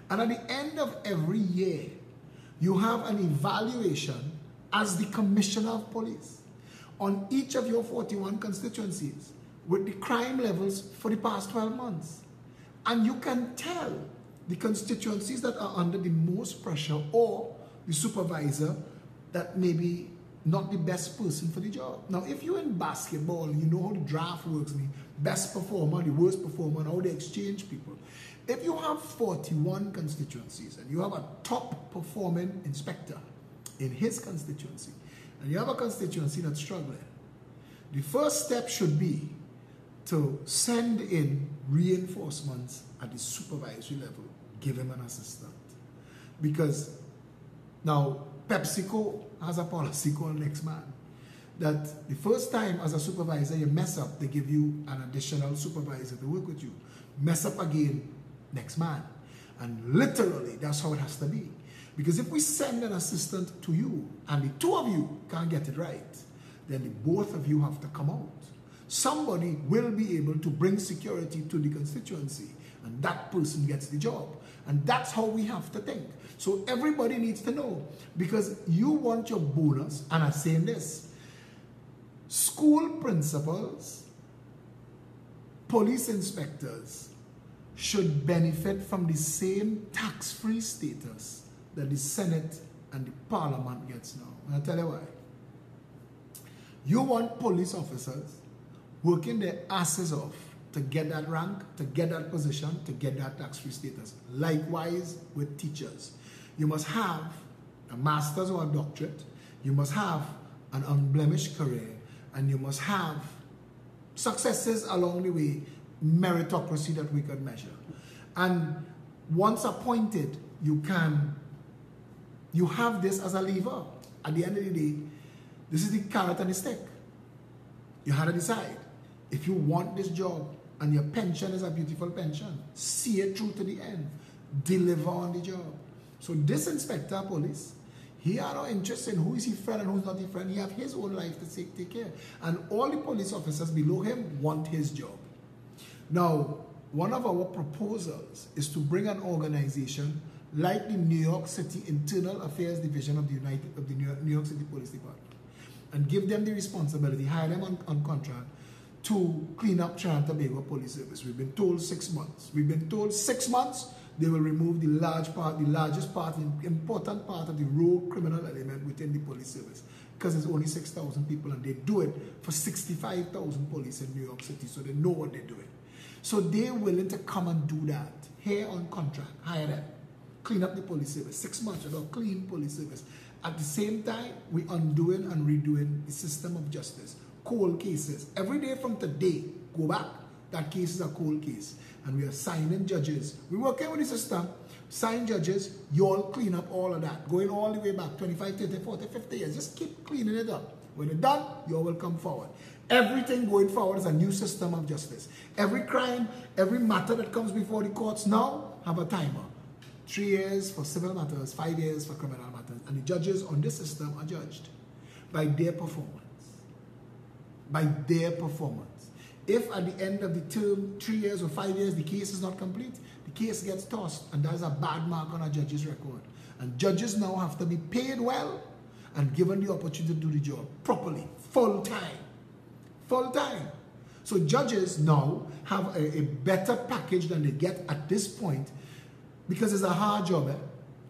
[SPEAKER 1] And at the end of every year, you have an evaluation as the Commissioner of Police on each of your 41 constituencies with the crime levels for the past 12 months. And you can tell the constituencies that are under the most pressure, or the supervisor that may be not the best person for the job. Now, if you're in basketball, you know how the draft works, the best performer, the worst performer, and how they exchange people. If you have 41 constituencies and you have a top performing inspector in his constituency, and you have a constituency that's struggling, the first step should be to send in reinforcements at the supervisory level, give him an assistant. Because now PepsiCo has a policy called Next Man, that the first time as a supervisor you mess up, they give you an additional supervisor to work with you. Mess up again, next man. And literally, that's how it has to be. Because if we send an assistant to you and the two of you can't get it right, then the both of you have to come out. Somebody will be able to bring security to the constituency, and that person gets the job. And that's how we have to think. So everybody needs to know, because you want your bonus, and I'm saying this, school principals, police inspectors should benefit from the same tax-free status that the Senate and the Parliament gets now. And I'll tell you why. You want police officers working their asses off to get that rank, to get that position, to get that tax-free status. Likewise with teachers. You must have a master's or a doctorate. You must have an unblemished career. And you must have successes along the way, meritocracy that we could measure. And once appointed, you have this as a lever. At the end of the day, this is the carrot and the stick. You have to decide. If you want this job and your pension is a beautiful pension, see it through to the end. Deliver on the job. So this inspector of police, he had no interest in who is his friend and who's not his friend. He has his own life to take care. And all the police officers below him want his job. Now, one of our proposals is to bring an organization like the New York City Internal Affairs Division of the New York City Police Department, and give them the responsibility, hire them on contract to clean up Trinidad and Tobago Police Service. We've been told 6 months. We've been told 6 months they will remove the largest part, the important part of the rogue criminal element within the police service, because there's only 6,000 people and they do it for 65,000 police in New York City, so they know what they're doing. So they're willing to come and do that here on contract, hire them, clean up the police service. 6 months without clean police service. At the same time, we're undoing and redoing the system of justice. Cold cases. Every day from today, go back That case is a cold case. And we are signing judges. We work with the system, sign judges, you all clean up all of that. Going all the way back, 25, 30, 40, 50 years. Just keep cleaning it up. When you're done, you all will come forward. Everything going forward is a new system of justice. Every crime, every matter that comes before the courts now have a timer. 3 years for civil matters, 5 years for criminal matters. And the judges on this system are judged by their performance. By their performance. If at the end of the term, 3 years or 5 years, the case is not complete, the case gets tossed, and that is a bad mark on a judge's record. And judges now have to be paid well and given the opportunity to do the job properly, full time. Full time. So judges now have a better package than they get at this point, because it's a hard job.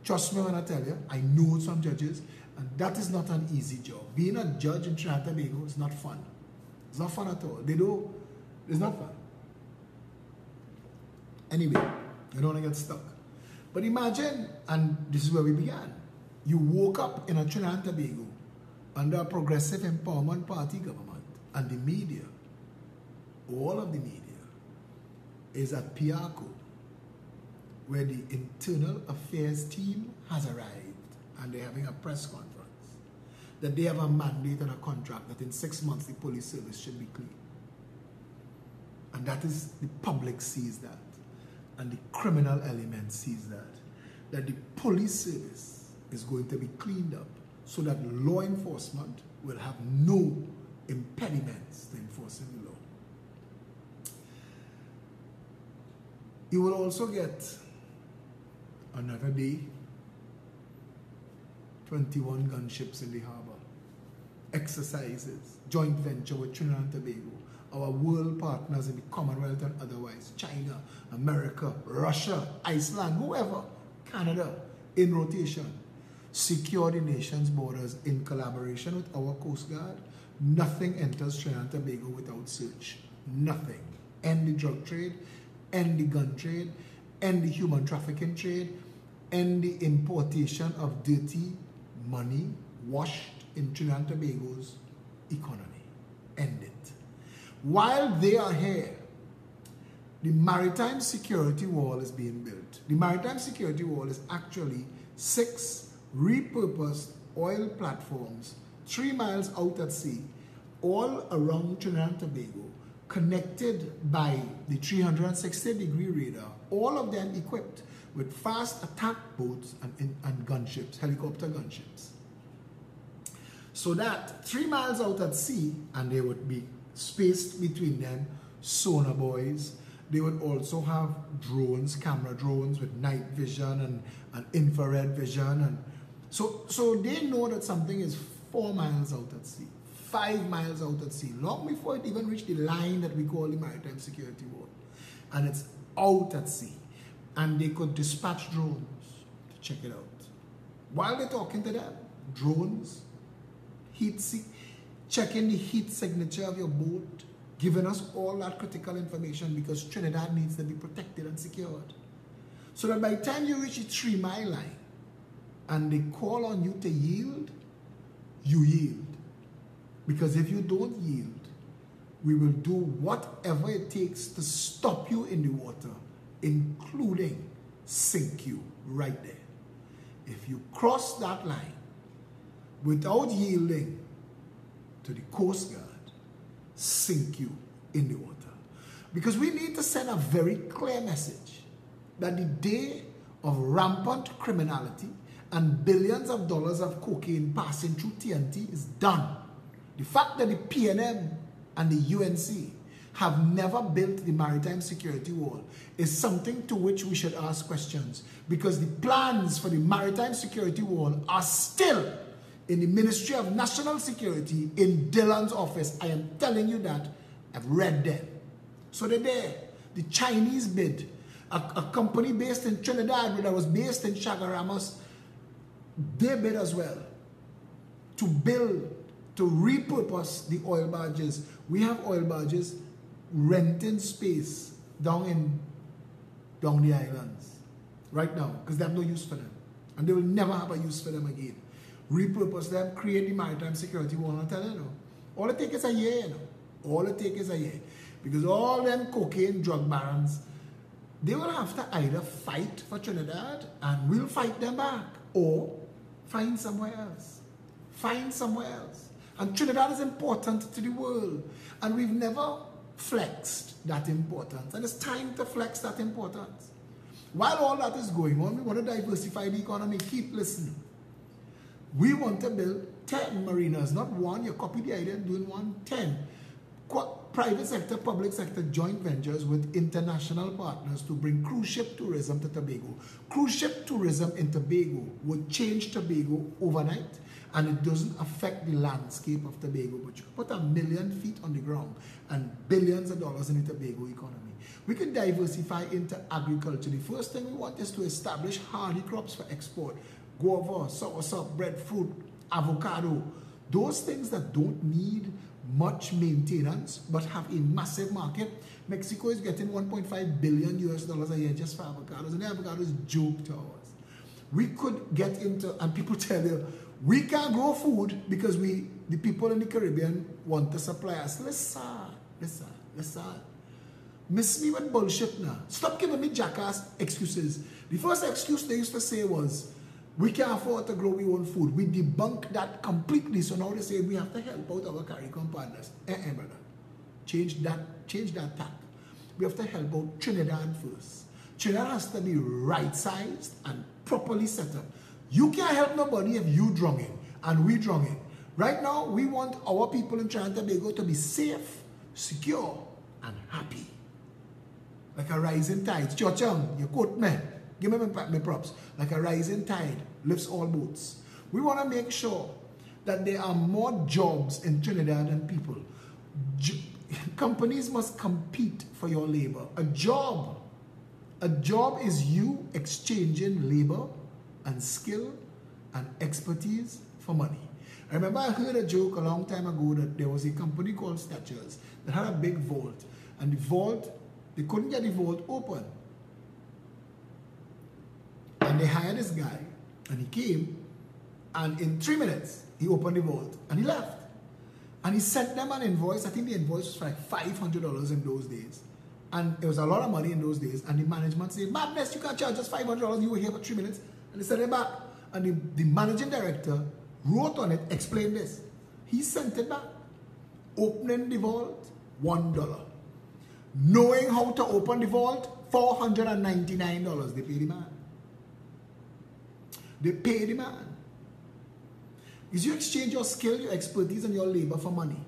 [SPEAKER 1] Trust me when I tell you, I know some judges, and that is not an easy job. Being a judge in Trinidad and Tobago is not fun. It's not fun at all. It's not fun. Anyway, you don't want to get stuck. But imagine, and this is where we began, you woke up in a Trinidad and Tobago under a progressive empowerment party government, and the media, all of the media, is at Piarco, where the internal affairs team has arrived, and they're having a press conference that they have a mandate and a contract that in 6 months the police service should be clean. And that is, the public sees that, and the criminal element sees that the police service is going to be cleaned up so that law enforcement will have no impediments to enforcing the law. You will also get another day, 21 gunships in the harbor, exercises, joint venture with Trinidad and Tobago, our world partners in the Commonwealth and otherwise, China, America, Russia, Iceland, whoever, Canada, in rotation, secure the nation's borders in collaboration with our Coast Guard. Nothing enters Trinidad and Tobago without search. Nothing. End the drug trade, end the gun trade, end the human trafficking trade, end the importation of dirty money washed in Trinidad and Tobago's economy. End it. While they are here, the maritime security wall is being built. The maritime security wall is actually 6 repurposed oil platforms 3 miles out at sea, all around Trinidad and Tobago, connected by the 360-degree radar, all of them equipped with fast attack boats and gunships, helicopter gunships. So that 3 miles out at sea, and they would be spaced between them, sonar buoys. They would also have drones, camera drones with night vision and infrared vision. And so they know that something is 4 miles out at sea, 5 miles out at sea, long before it even reached the line that we call the maritime security wall. And it's out at sea. And they could dispatch drones to check it out. While they're talking to them, drones, checking the heat signature of your boat, giving us all that critical information, because Trinidad needs to be protected and secured. So that by the time you reach the 3 mile line and they call on you to yield, you yield. Because if you don't yield, we will do whatever it takes to stop you in the water, including sink you right there. If you cross that line without yielding to the Coast Guard, sink you in the water. Because we need to send a very clear message that the day of rampant criminality and billions of dollars of cocaine passing through TNT is done. The fact that the PNM and the UNC have never built the maritime security wall is something to which we should ask questions, because the plans for the maritime security wall are still in the Ministry of National Security in Dillon's office. I am telling you that. I've read them. So they're there. The Chinese bid, a company based in Trinidad that was based in Chaguaramas, they bid as well to build, to repurpose the oil barges. We have oil barges renting space down the islands right now because they have no use for them. And they will never have a use for them again. Repurpose them, create the maritime security wall. I'm telling you, all it takes is a year. All it takes is a year. Because all them cocaine drug barons, they will have to either fight for Trinidad and we'll fight them back, or find somewhere else. Find somewhere else. And Trinidad is important to the world. And we've never flexed that importance. And it's time to flex that importance. While all that is going on, we want to diversify the economy. Keep listening. We want to build 10 marinas, not one. You copy the idea, doing one, 10. Private sector, public sector joint ventures with international partners to bring cruise ship tourism to Tobago. Cruise ship tourism in Tobago would change Tobago overnight, and it doesn't affect the landscape of Tobago, but you put 1 million feet on the ground and billions of dollars in the Tobago economy. We can diversify into agriculture. The first thing we want is to establish hardy crops for export. Guava, soursop, breadfruit, avocado. Those things that don't need much maintenance but have a massive market. Mexico is getting $1.5 billion a year just for avocados, and the avocado is joke to ours. We could get into, and people tell you, we can't grow food because the people in the Caribbean want to supply us. Listen. Miss me with bullshit now. Stop giving me jackass excuses. The first excuse they used to say was, we can't afford to grow our own food. We debunked that completely. So now they say we have to help out our CARICOM partners. Brother. Change that tack. We have to help out Trinidad first. Trinidad has to be right-sized and properly set up. You can't help nobody if you drowning and we drowning. Right now, we want our people in Trinidad and Tobago to be safe, secure, and happy. Like a rising tide. Chochang, you quote me. Give me my props. Like a rising tide lifts all boats. We want to make sure that there are more jobs in Trinidad and people. Companies must compete for your labor. A job is you exchanging labor and skill and expertise for money. I remember I heard a joke a long time ago that there was a company called Skechers that had a big vault. And the vault, they couldn't get the vault open. And they hired this guy, and he came, and in 3 minutes, he opened the vault, and he left. And he sent them an invoice. I think the invoice was for like $500 in those days. And it was a lot of money in those days. And the management said, madness, you can't charge us $500. You were here for 3 minutes. And they sent it back. And the managing director wrote on it, explained this. He sent it back. Opening the vault, $1. Knowing how to open the vault, $499. They paid the man. They pay the man. Because you exchange your skill, your expertise, and your labor for money.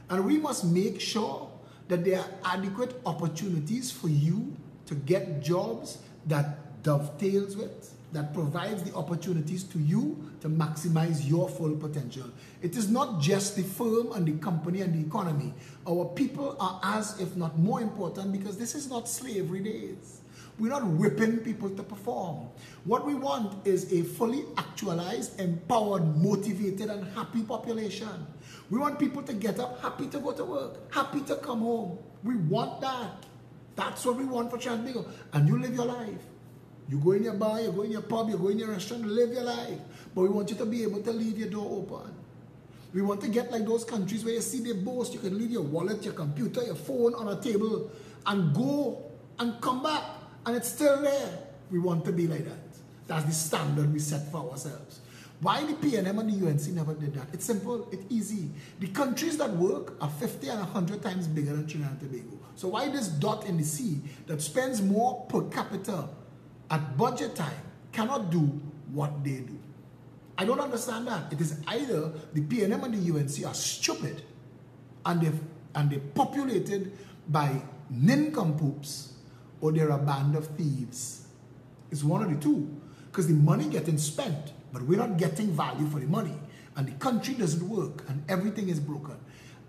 [SPEAKER 1] And we must make sure that there are adequate opportunities for you to get jobs that dovetails with, that provides the opportunities to you to maximize your full potential. It is not just the firm and the company and the economy. Our people are as, if not more important, because this is not slavery days. We're not whipping people to perform. What we want is a fully actualized, empowered, motivated, and happy population. We want people to get up happy to go to work, happy to come home. We want that. That's what we want for Trinidad and Tobago. And you live your life. You go in your bar, you go in your pub, you go in your restaurant, live your life. But we want you to be able to leave your door open. We want to get like those countries where you see they boast, you can leave your wallet, your computer, your phone on a table and go and come back. And it's still there. We want to be like that. That's the standard we set for ourselves. Why the PNM and the UNC never did that? It's simple. It's easy. The countries that work are 50 and 100 times bigger than Trinidad and Tobago. So why this dot in the sea that spends more per capita at budget time cannot do what they do? I don't understand that. It is either the PNM and the UNC are stupid and they're populated by nincompoops, or they're a band of thieves. It's one of the two. Because the money getting spent, but we're not getting value for the money. And the country doesn't work, and everything is broken.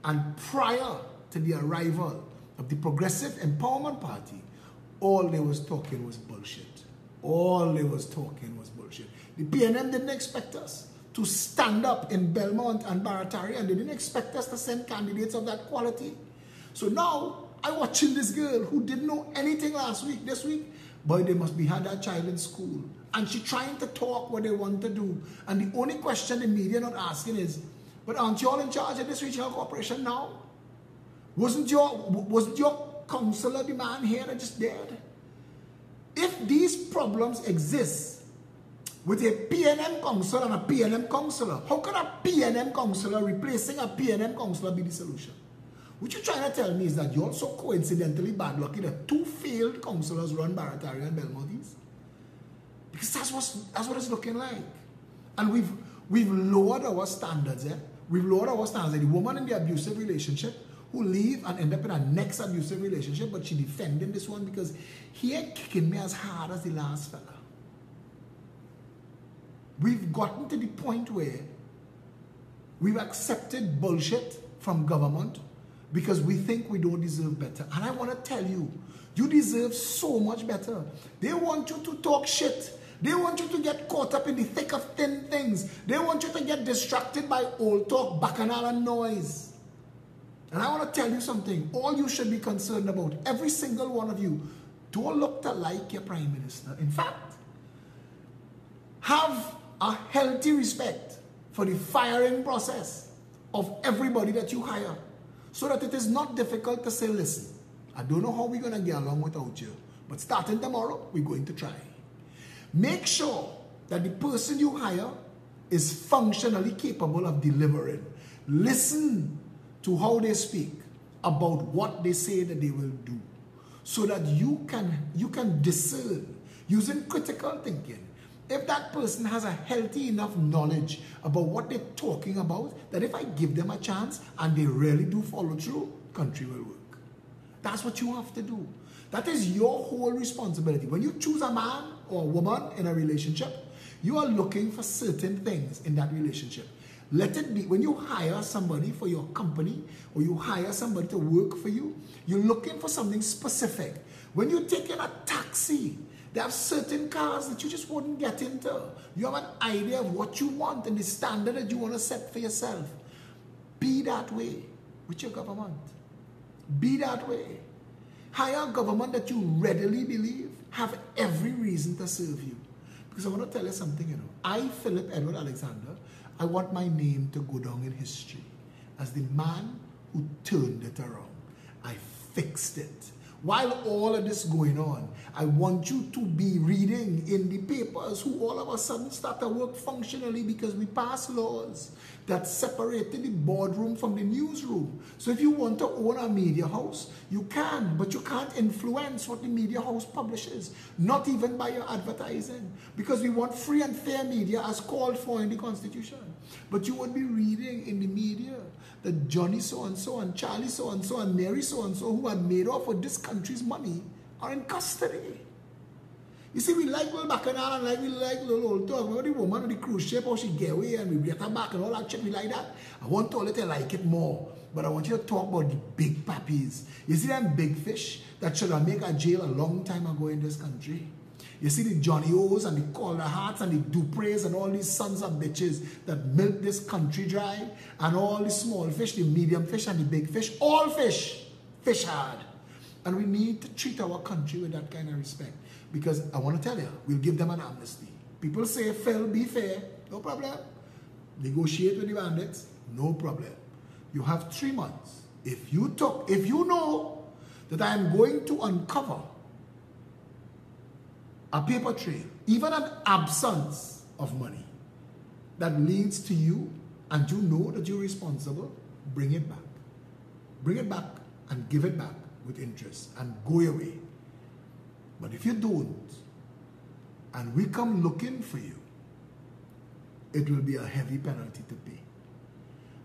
[SPEAKER 1] And prior to the arrival of the Progressive Empowerment Party, all they was talking was bullshit. All they was talking was bullshit. The PNM didn't expect us to stand up in Belmont and Baratari, and they didn't expect us to send candidates of that quality. So now, I'm watching this girl who didn't know anything this week, but they must be had that child in school. And she trying to talk what they want to do. And the only question the media not asking is, but aren't you all in charge of this regional corporation now? Wasn't your councillor the man here that just dead? If these problems exist with a PNM councillor and a PNM councillor, how can a PNM councillor replacing a PNM councillor be the solution? What you're trying to tell me is that you're also coincidentally bad lucky that 2 failed councillors run Barataria and Belmont East? Because that's what it's looking like. And we've lowered our standards, eh? We've lowered our standards. The woman in the abusive relationship who leave and end up in a next abusive relationship, but she defending this one because he ain't kicking me as hard as the last fella. We've gotten to the point where we've accepted bullshit from government because we think we don't deserve better. And I want to tell you, you deserve so much better. They want you to talk shit. They want you to get caught up in the thick of thin things. They want you to get distracted by old talk, bacchanal, and noise. And I want to tell you something. All you should be concerned about, every single one of you, don't look to like your Prime Minister. In fact, have a healthy respect for the firing process of everybody that you hire, so that it is not difficult to say, listen, I don't know how we're going to get along without you, but starting tomorrow, we're going to try. Make sure that the person you hire is functionally capable of delivering. Listen to how they speak about what they say that they will do, so that you can discern using critical thinking. If that person has a healthy enough knowledge about what they're talking about, that if I give them a chance and they really do follow through, country will work. That's what you have to do. That is your whole responsibility. When you choose a man or a woman in a relationship, you are looking for certain things in that relationship. Let it be, when you hire somebody for your company or you hire somebody to work for you, you're looking for something specific. When you take in a taxi, there are certain cars that you just wouldn't get into. You have an idea of what you want and the standard that you want to set for yourself. Be that way with your government. Be that way. Hire a government that you readily believe have every reason to serve you. Because I want to tell you something, you know. I, Phillip Edward Alexander, I want my name to go down in history as the man who turned it around. I fixed it. While all of this going on, I want you to be reading in the papers who all of a sudden start to work functionally because we passed laws that separated the boardroom from the newsroom. So if you want to own a media house, you can, but you can't influence what the media house publishes, not even by your advertising, because we want free and fair media as called for in the Constitution. But you would be reading in the media that Johnny so-and-so and Charlie so-and-so and Mary so-and-so who had made off with this country's money are in custody. You see, we like little bacchanal and we like little old talk. Remember the woman on the cruise ship, how she get away and we get her back and all that shit, we like that. I want to let you like it more. But I want you to talk about the big puppies. You see them big fish that should have made a jail a long time ago in this country? You see the Johnny O's and the Calder Hearts and the Dupre's and all these sons of bitches that milk this country dry, and all the small fish, the medium fish and the big fish, all fish hard. And we need to treat our country with that kind of respect. Because I want to tell you, we'll give them an amnesty. People say, Phil, be fair, no problem. Negotiate with the bandits, no problem. You have 3 months. If you know that I am going to uncover a paper trail, even an absence of money that leads to you, and you know that you're responsible, bring it back. Bring it back and give it back with interest and go away. But if you don't, and we come looking for you, it will be a heavy penalty to pay.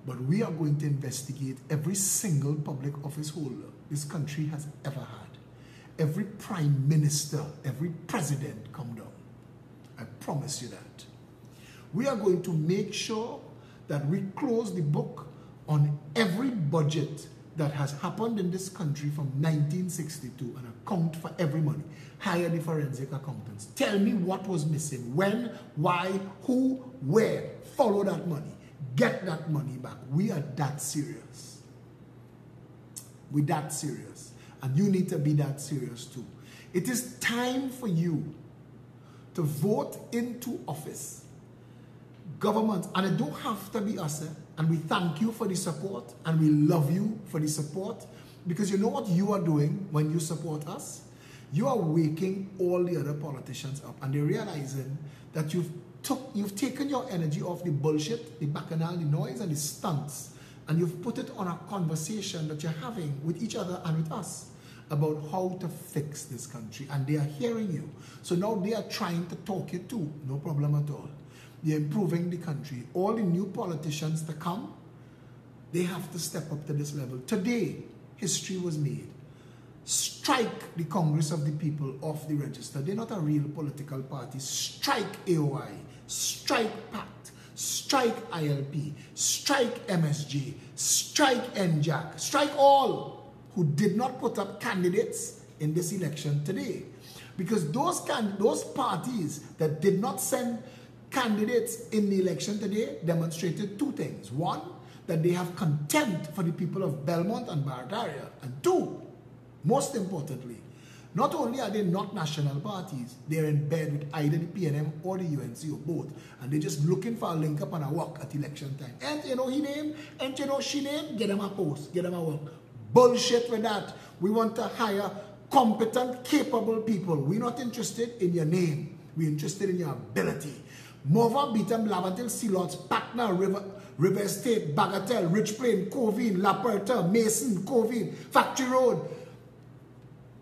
[SPEAKER 1] But we are going to investigate every single public office holder this country has ever had. Every prime minister, every president come down. I promise you that. We are going to make sure that we close the book on every budget that has happened in this country from 1962 and account for every money. Hire the forensic accountants. Tell me what was missing, when, why, who, where. Follow that money. Get that money back. We are that serious. We're that serious. And you need to be that serious too. It is time for you to vote into office. Government, and it don't have to be us, and we thank you for the support, and we love you for the support, Because you know what you are doing when you support us? You are waking all the other politicians up, and they're realizing that you've taken your energy off the bullshit, the bacchanal, the noise, and the stunts, and you've put it on a conversation that you're having with each other and with us about how to fix this country, and they are hearing you. So now they are trying to talk you too, no problem at all. They're improving the country. All the new politicians to come, they have to step up to this level. Today, history was made. Strike the Congress of the People off the register. They're not a real political party. Strike AOI, strike PACT, strike ILP, strike MSG, strike NJAC, strike all who did not put up candidates in this election today. Because those parties that did not send candidates in the election today demonstrated two things. One, that they have contempt for the people of Belmont and Barataria. And two, most importantly, not only are they not national parties, they're in bed with either the PNM or the UNC or both. And they're just looking for a link up and a work at election time. And you know he name, and you know she name, get them a post, get them a work. Bullshit with that. We want to hire competent, capable people. We're not interested in your name. We're interested in your ability. Mova, Beaton, Lavantil, Sealots, Patna, River Estate, Bagatelle, Rich Plain, Covine, La Puerta, Mason, Covine, Factory Road,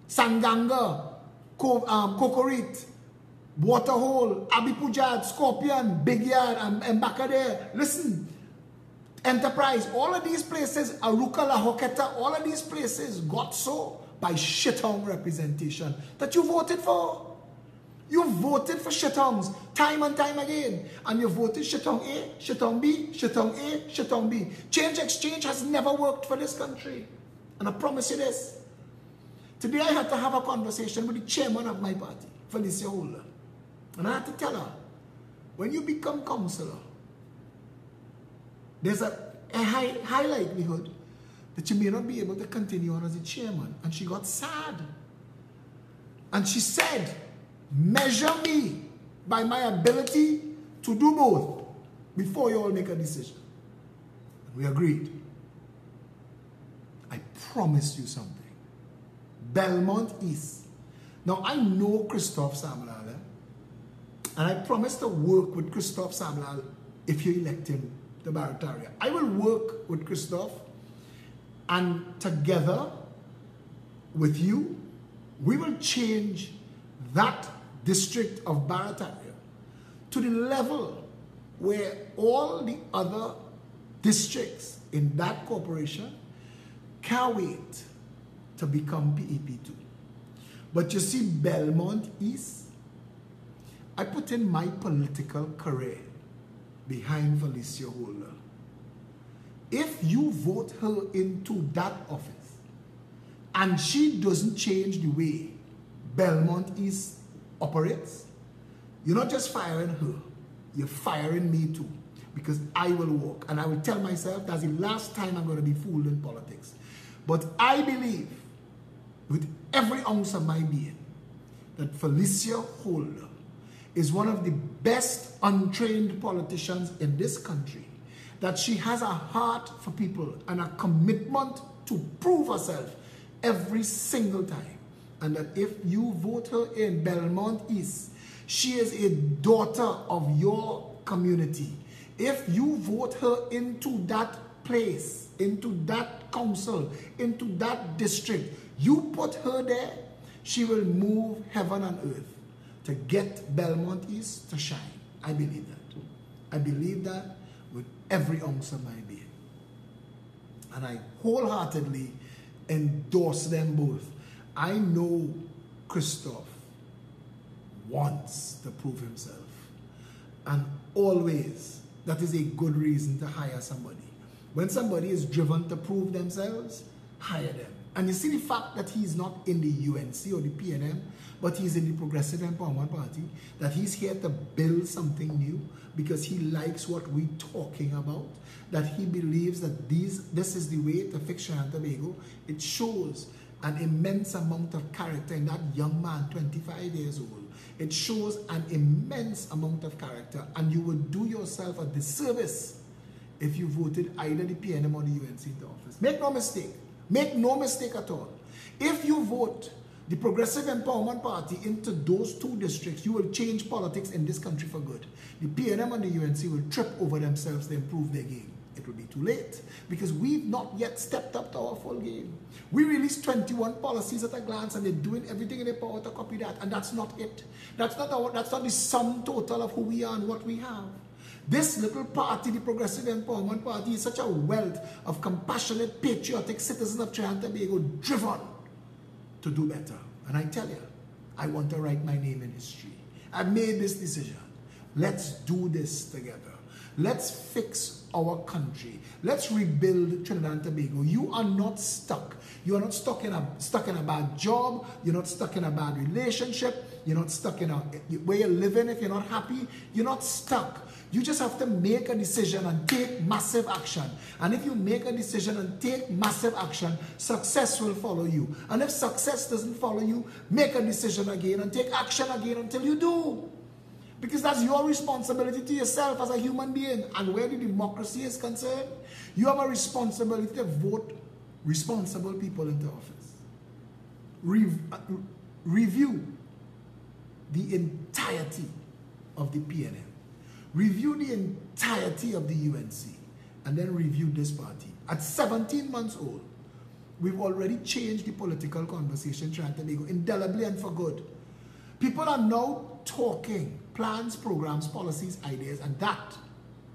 [SPEAKER 1] Sanganga, Cocorit, Waterhole, Abipujad, Scorpion, Big Yard, and Mbakade. Listen, Enterprise, all of these places, Aruka, La Hoqueta, all of these places got so by shithong representation that you voted for. You voted for shittongs time and time again. And you voted shitong A, shitong B, shitong A, shitong B. Change exchange has never worked for this country. And I promise you this. Today I had to have a conversation with the chairman of my party, Felicia Holder. And I had to tell her, when you become councillor, there's a high likelihood that you may not be able to continue on as a chairman. And she got sad. And she said, measure me by my ability to do both before you all make a decision. And we agreed. I promise you something. Belmont East. Now I know Christophe Samlal, and I promise to work with Christophe Samlal if you elect him to Barataria. I will work with Christophe, and together with you, we will change that district of Barataria to the level where all the other districts in that corporation can't wait to become PEP2. But you see, Belmont East, I put in my political career behind Felicia Holder. If you vote her into that office and she doesn't change the way Belmont East operates, you're not just firing her, you're firing me too. Because I will walk, and I will tell myself that's the last time I'm going to be fooled in politics. But I believe with every ounce of my being that Felicia Holder is one of the best untrained politicians in this country, that she has a heart for people and a commitment to prove herself every single time. And that if you vote her in Belmont East, she is a daughter of your community. If you vote her into that place, into that council, into that district, you put her there, she will move heaven and earth to get Belmont East to shine. I believe that. I believe that with every ounce of my being. And I wholeheartedly endorse them both. I know Christophe wants to prove himself. And always, that is a good reason to hire somebody. When somebody is driven to prove themselves, hire them. And you see the fact that he's not in the UNC or the PNM, but he's in the Progressive Empowerment Party, that he's here to build something new because he likes what we're talking about, that he believes that this is the way to fix Trinidad and Tobago. It shows an immense amount of character in that young man, 25 years old. It shows an immense amount of character, and you would do yourself a disservice if you voted either the PNM or the UNC into office. Make no mistake, Make no mistake at all. If you vote the Progressive Empowerment Party into those 2 districts, you will change politics in this country for good. The PNM and the UNC will trip over themselves to improve their game. It will be too late because we've not yet stepped up to our full game. We released 21 policies at a glance and they're doing everything in their power to copy that, and that's not it. That's not the sum total of who we are and what we have. This little party, the Progressive Empowerment Party, is such a wealth of compassionate, patriotic citizens of Trinidad and Tobago driven to do better. And I tell you, I want to write my name in history. I've made this decision. Let's do this together. Let's fix our country. Let's rebuild Trinidad and Tobago. You are not stuck. You are not stuck in a bad job. You're not stuck in a bad relationship. You're not stuck in where you're living if you're not happy. You're not stuck. You just have to make a decision and take massive action. And if you make a decision and take massive action, success will follow you. And if success doesn't follow you, make a decision again and take action again until you do. Because that's your responsibility to yourself as a human being. And where the democracy is concerned, you have a responsibility to vote responsible people into office. Review the entirety of the PNM. Review the entirety of the UNC. And then review this party. At 17 months old, we've already changed the political conversation in Trinidad and Tobago indelibly and for good. People are now talking plans, programs, policies, ideas, and that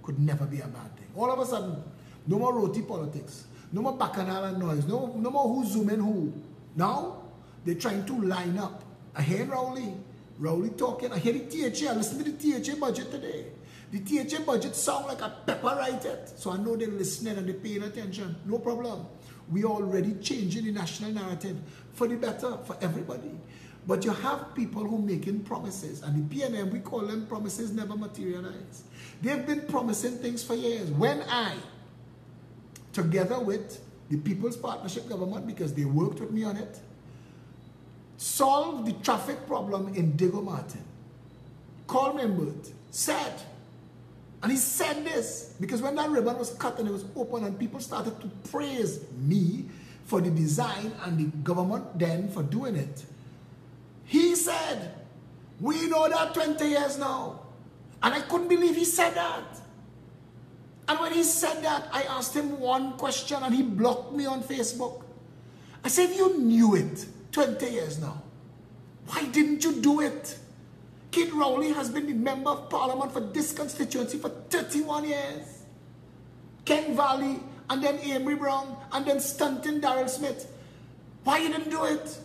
[SPEAKER 1] could never be a bad thing. All of a sudden, no more roti politics, no more bacchanal and noise, no more who's zooming who. Now, they're trying to line up. I hear Rowley talking. I hear the THA. I listened to the THA budget today. The THA budget sound like a pepper write it. So I know they're listening and they're paying attention. No problem. We are already changing the national narrative for the better, for everybody. But you have people who are making promises, and the PNM, we call them promises never materialize. They've been promising things for years. When I, together with the People's Partnership Government, because they worked with me on it, solved the traffic problem in Diego Martin, Carl Membert said, and he said this, because when that ribbon was cut and it was open and people started to praise me for the design and the government then for doing it, he said, we know that 20 years now. And I couldn't believe he said that. And when he said that, I asked him one question and he blocked me on Facebook. I said, if you knew it 20 years now, why didn't you do it? Kid Rowley has been the member of parliament for this constituency for 31 years. Ken Valley, and then Amory Brown, and then Stanton Darrell Smith. Why you didn't do it?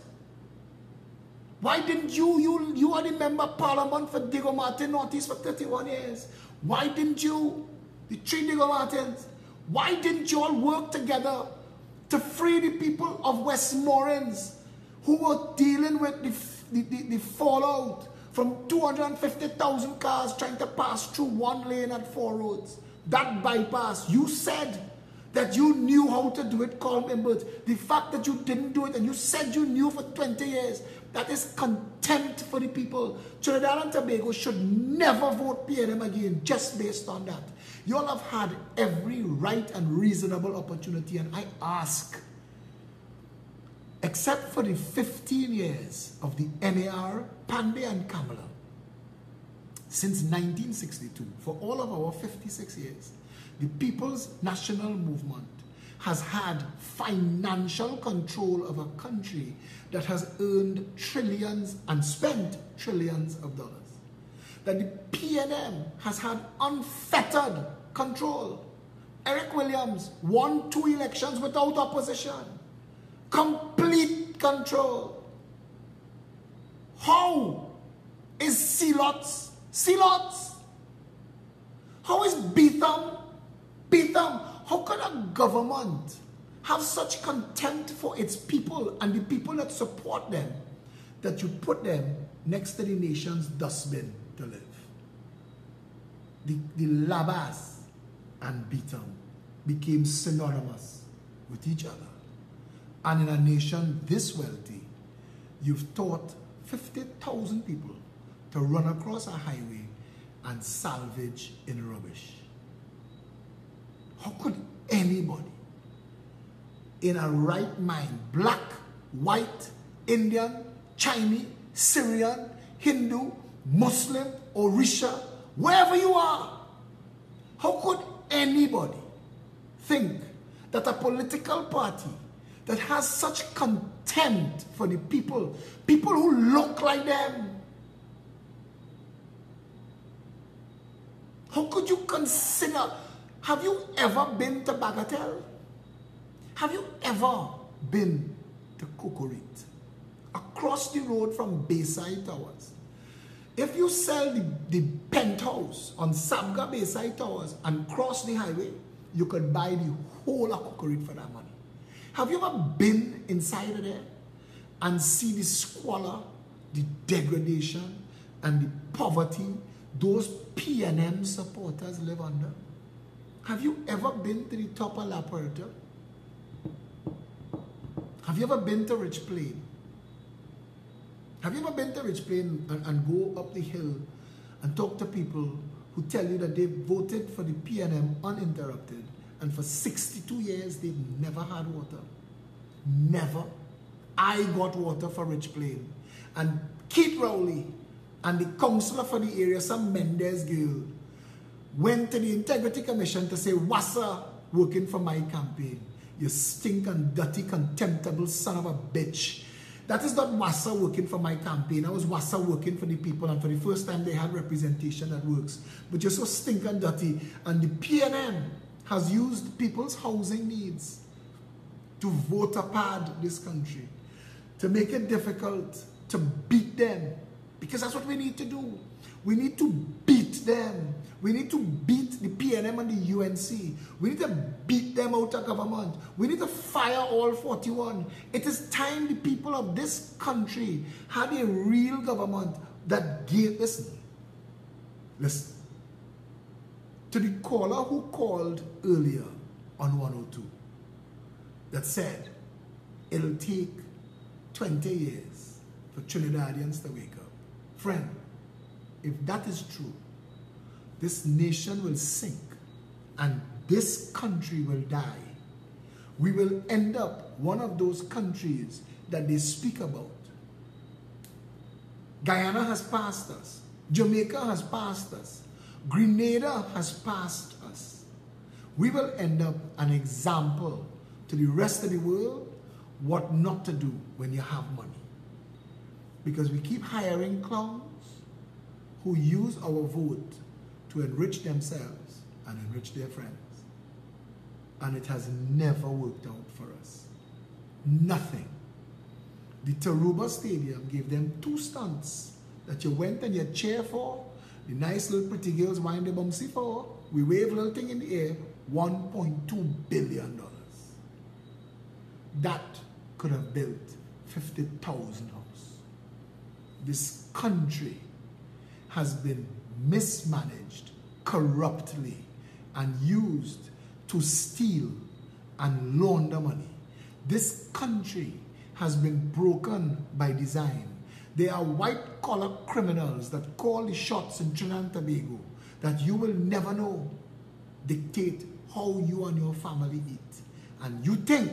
[SPEAKER 1] Why didn't you are the member of parliament for Diego Martin Northeast for 31 years. Why didn't you, the 3 Diego Martins, why didn't you all work together to free the people of Westmoreland who were dealing with the fallout from 250,000 cars trying to pass through one lane at 4 roads? That bypass, you said that you knew how to do it, Carl Membert. The fact that you didn't do it and you said you knew for 20 years, that is contempt for the people. Trinidad and Tobago should never vote PNM again just based on that. You all have had every right and reasonable opportunity, and I ask, except for the 15 years of the NAR, Pandey and Kamala, since 1962, for all of our 56 years, the People's National Movement has had financial control of a country that has earned trillions and spent trillions of dollars. That the PNM has had unfettered control. Eric Williams won 2 elections without opposition. Complete control. How is Silots? How is Beetham? How can a government have such contempt for its people and the people that support them that you put them next to the nation's dustbin to live? The Labas and Beetham became synonymous with each other. And in a nation this wealthy, you've taught 50,000 people to run across a highway and salvage in rubbish. How could anybody in a right mind, black, white, Indian, Chinese, Syrian, Hindu, Muslim, Orisha, wherever you are, how could anybody think that a political party that has such contempt for the people who look like them, how could you consider? Have you ever been to Bagatelle? Have you ever been to Cocorit? Across the road from Bayside Towers. If you sell the penthouse on Sabga Bayside Towers and cross the highway, you could buy the whole of Cocorit for that money. Have you ever been inside of there and see the squalor, the degradation, and the poverty those PNM supporters live under? Have you ever been to the top of La Puerta? Have you ever been to Rich Plain? Have you ever been to Rich Plain and go up the hill and talk to people who tell you that they voted for the PNM uninterrupted, and for 62 years they've never had water? Never. I got water for Rich Plain. And Keith Rowley and the councillor for the area, some Mendez girl, went to the Integrity Commission to say, Wassa working for my campaign. You stinking, dirty, contemptible son of a bitch. That is not Wassa working for my campaign. That was Wassa working for the people, and for the first time they had representation that works. But you're so stinking dirty. And the PNM has used people's housing needs to voter pad this country, to make it difficult to beat them. Because that's what we need to do. We need to beat them. We need to beat the PNM and the UNC. We need to beat them out of government. We need to fire all 41. It is time the people of this country had a real government that gave, listen, to the caller who called earlier on 102 that said it'll take 20 years for Trinidadians to wake up. Friend, if that is true, this nation will sink and this country will die. We will end up one of those countries that they speak about. Guyana has passed us. Jamaica has passed us. Grenada has passed us. We will end up an example to the rest of the world what not to do when you have money. Because we keep hiring clowns who use our vote to enrich themselves and enrich their friends. And it has never worked out for us. Nothing. The Taruba Stadium gave them 2 stunts that you went and you cheer for. The nice little pretty girls wind the bumsy for. We wave a little thing in the air. $1.2 billion. That could have built 50,000 houses. This country has been mismanaged corruptly and used to steal and launder money. This country has been broken by design. There are white-collar criminals that call the shots in Trinidad and Tobago that you will never know dictate how you and your family eat. And you think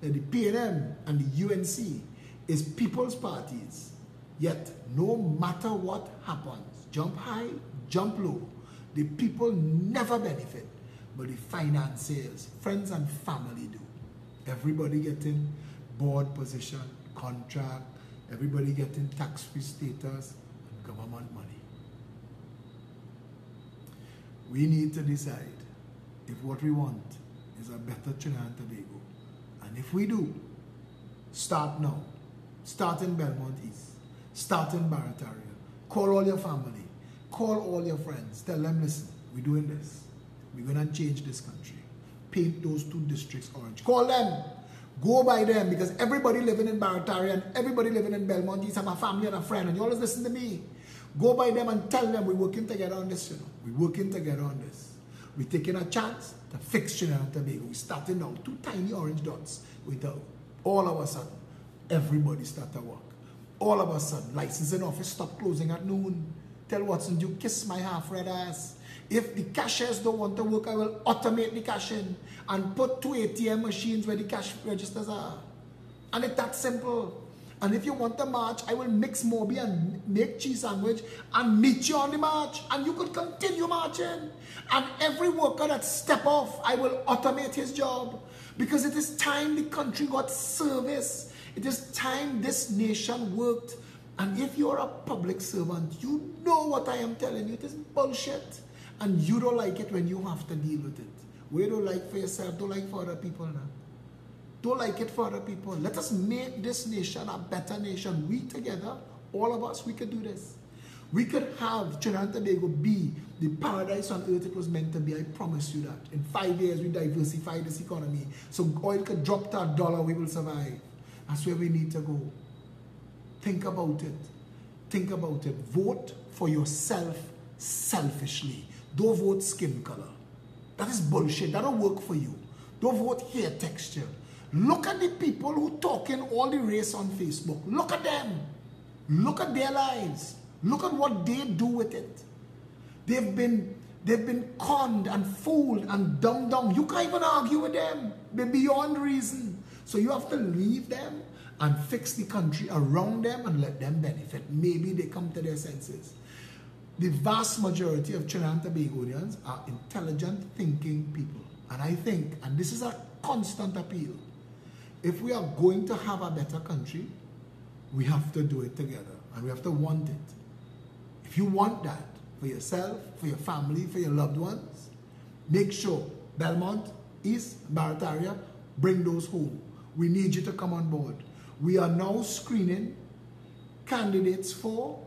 [SPEAKER 1] that the PNM and the UNC is people's parties, yet no matter what happens, jump high, jump low, the people never benefit, but the financiers, friends and family do. Everybody getting board position, contract, everybody getting tax-free status, and government money. We need to decide if what we want is a better Trinidad and Tobago. And if we do, start now. Start in Belmont East. Start in Barataria. Call all your family. Call all your friends. Tell them, listen, we're doing this. We're going to change this country. Paint those 2 districts orange. Call them. Go by them, because everybody living in Barataria and everybody living in Belmont East have a family and a friend, and you always listen to me. Go by them and tell them we're working together on this, you know. We're working together on this. We're taking a chance to fix Trinidad and Tobago. We're starting now. 2 tiny orange dots. All of a sudden, everybody start to work. All of a sudden, licensing office stop closing at noon. Tell Watson, you kiss my half-red ass. If the cashiers don't want to work, I will automate the cashing and put 2 ATM machines where the cash registers are. And it's that simple. And if you want to march, I will mix Moby and make cheese sandwich and meet you on the march. And you could continue marching. And every worker that step off, I will automate his job. Because it is time the country got service. It is time this nation worked. And if you're a public servant, you know what I am telling you. It is bullshit. And you don't like it when you have to deal with it. What you don't like for yourself, don't like for other people now. Don't like it for other people. Let us make this nation a better nation. We together, all of us, we could do this. We could have Trinidad and Tobago be the paradise on earth it was meant to be. I promise you that. In 5 years, we diversify this economy. So oil could drop to $1, we will survive. That's where we need to go. Think about it. Think about it. Vote for yourself selfishly. Don't vote skin color. That is bullshit. That don't work for you. Don't vote hair texture. Look at the people who talking all the race on Facebook. Look at them. Look at their lives. Look at what they do with it. They've been conned and fooled and dumbed down. You can't even argue with them. They're beyond reason. So you have to leave them and fix the country around them and let them benefit. Maybe they come to their senses. The vast majority of Trinidad and Tobagonians are intelligent, thinking people. And I think, and this is a constant appeal, if we are going to have a better country, we have to do it together. And we have to want it. If you want that for yourself, for your family, for your loved ones, make sure Belmont, East, Barataria, bring those home. We need you to come on board. We are now screening candidates for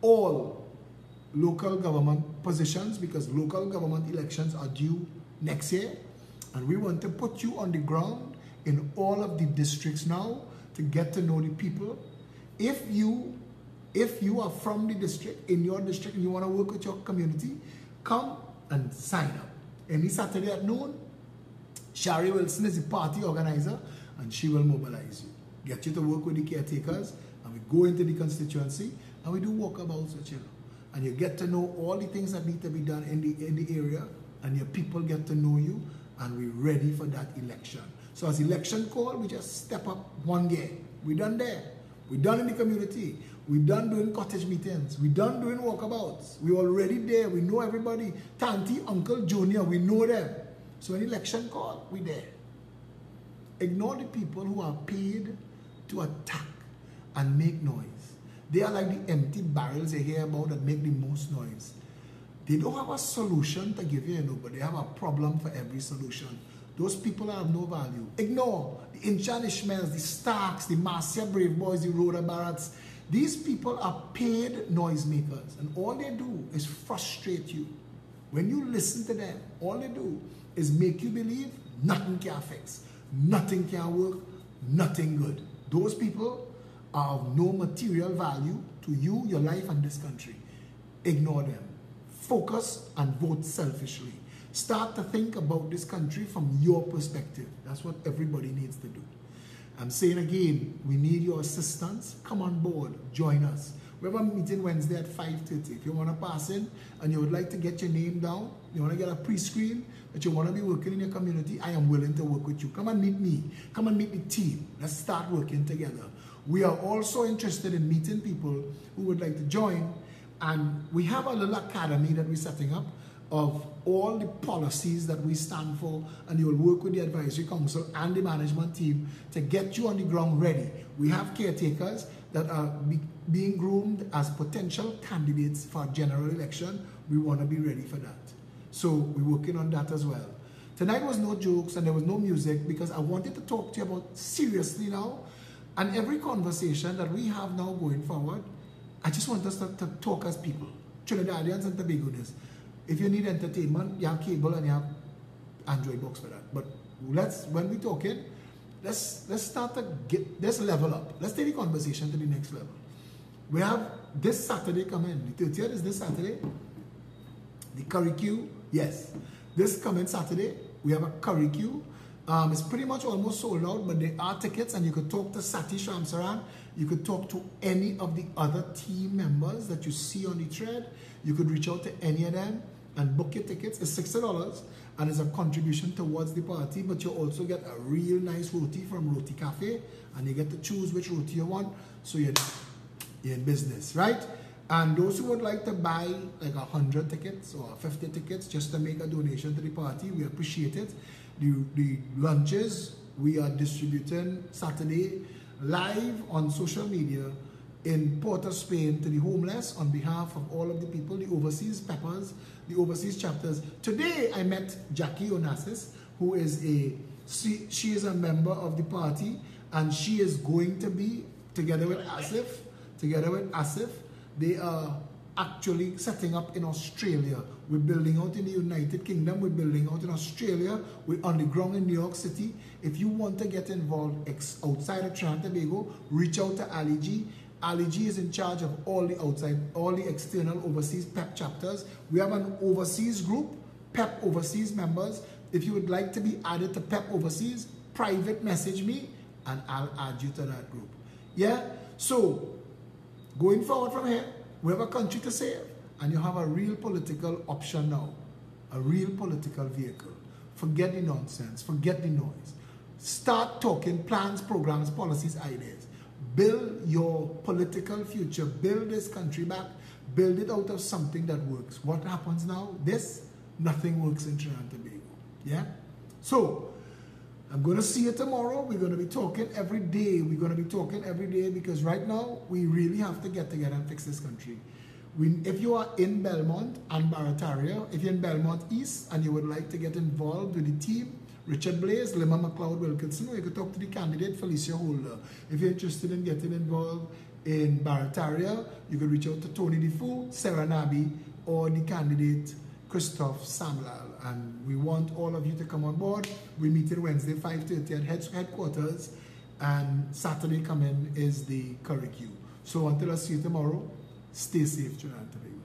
[SPEAKER 1] all local government positions because local government elections are due next year. And we want to put you on the ground in all of the districts now to get to know the people. If you are from the district, in your district, and you want to work with your community, come and sign up. Any Saturday at noon, Shari Wilson is the party organizer and she will mobilize you. Get you to work with the caretakers and we go into the constituency and we do walkabouts with you. And you get to know all the things that need to be done in the area and your people get to know you and we're ready for that election. So as election call, we just step up one gear. We're done there. We're done in the community. We're done doing cottage meetings. We're done doing walkabouts. We're already there. We know everybody. Tanti, uncle, junior, we know them. So an election call, we're there. Ignore the people who are paid to attack and make noise. They are like the empty barrels you hear about that make the most noise. They don't have a solution to give you, but they have a problem for every solution. Those people have no value. Ignore the Inchan Ishmaels, the Starks, the Marcia Brave Boys, the Rhoda Barretts. These people are paid noisemakers, and all they do is frustrate you. When you listen to them, all they do is make you believe nothing can fix, nothing can work, nothing good. Those people are of no material value to you, your life, and this country. Ignore them. Focus and vote selfishly. Start to think about this country from your perspective. That's what everybody needs to do. I'm saying again, we need your assistance. Come on board. Join us. We have a meeting Wednesday at 5:30. If you want to pass in and you would like to get your name down, you want to get a pre-screen, that you want to be working in your community, I am willing to work with you. Come and meet me. Come and meet the team. Let's start working together. We are also interested in meeting people who would like to join. And we have a little academy that we're setting up of all the policies that we stand for, and you will work with the advisory council and the management team to get you on the ground ready. We have caretakers that are being groomed as potential candidates for general election. We want to be ready for that. So we're working on that as well. Tonight was no jokes and there was no music because I wanted to talk to you about seriously now, and every conversation that we have now going forward, I just want us to talk as people, Trinidadians and Tobagonians. If you need entertainment, you have cable and you have Android box for that. But when we're talking, let's start to let's level up. Let's take the conversation to the next level. We have this Saturday coming. The 30th is this Saturday. The curry queue, yes. This coming Saturday, we have a curry queue. It's pretty much almost sold out, but there are tickets and you could talk to Sati Shamsaran You could talk to any of the other team members that you see on the thread. You could reach out to any of them and book your tickets. It's $60 and it's a contribution towards the party, but you also get a real nice roti from Roti Cafe, and you get to choose which roti you want, so you're in business, right? And those who would like to buy like 100 tickets or 50 tickets just to make a donation to the party, we appreciate it. The lunches we are distributing Saturday live on social media in Port of Spain to the homeless on behalf of all of the people, the overseas peppers, the overseas chapters. Today I met Jackie Onassis, who is she is a member of the party, and she is going to be together with Asif. They are actually setting up in Australia. We're building out in the United Kingdom. We're building out in Australia. We're on the ground in New York City. If you want to get involved outside of Trinidad and Tobago, reach out to Ali G. Ali G is in charge of all the external overseas PEP chapters. We have an overseas group, PEP overseas members. If you would like to be added to PEP overseas, private message me and I'll add you to that group. Yeah? So, going forward from here, we have a country to save, and you have a real political option now, a real political vehicle. Forget the nonsense, forget the noise. Start talking plans, programs, policies, ideas. Build your political future, build this country back, build it out of something that works. What happens now? Nothing works in Trinidad and Tobago. Yeah? So, I'm going to see you tomorrow. We're going to be talking every day. We're going to be talking every day because right now we really have to get together and fix this country. If you are in Belmont and Barataria, if you're in Belmont East and you would like to get involved with the team, Richard Blaze, Lima McLeod Wilkinson, or you could talk to the candidate Felicia Holder. If you're interested in getting involved in Barataria, you could reach out to Tony Defoe, Sarah Nabi, or the candidate Christoph Samlal. And we want all of you to come on board. We meet on Wednesday, 5:30 at headquarters. And Saturday coming is the curricule. So until I see you tomorrow, stay safe, Trinidad and Tobago.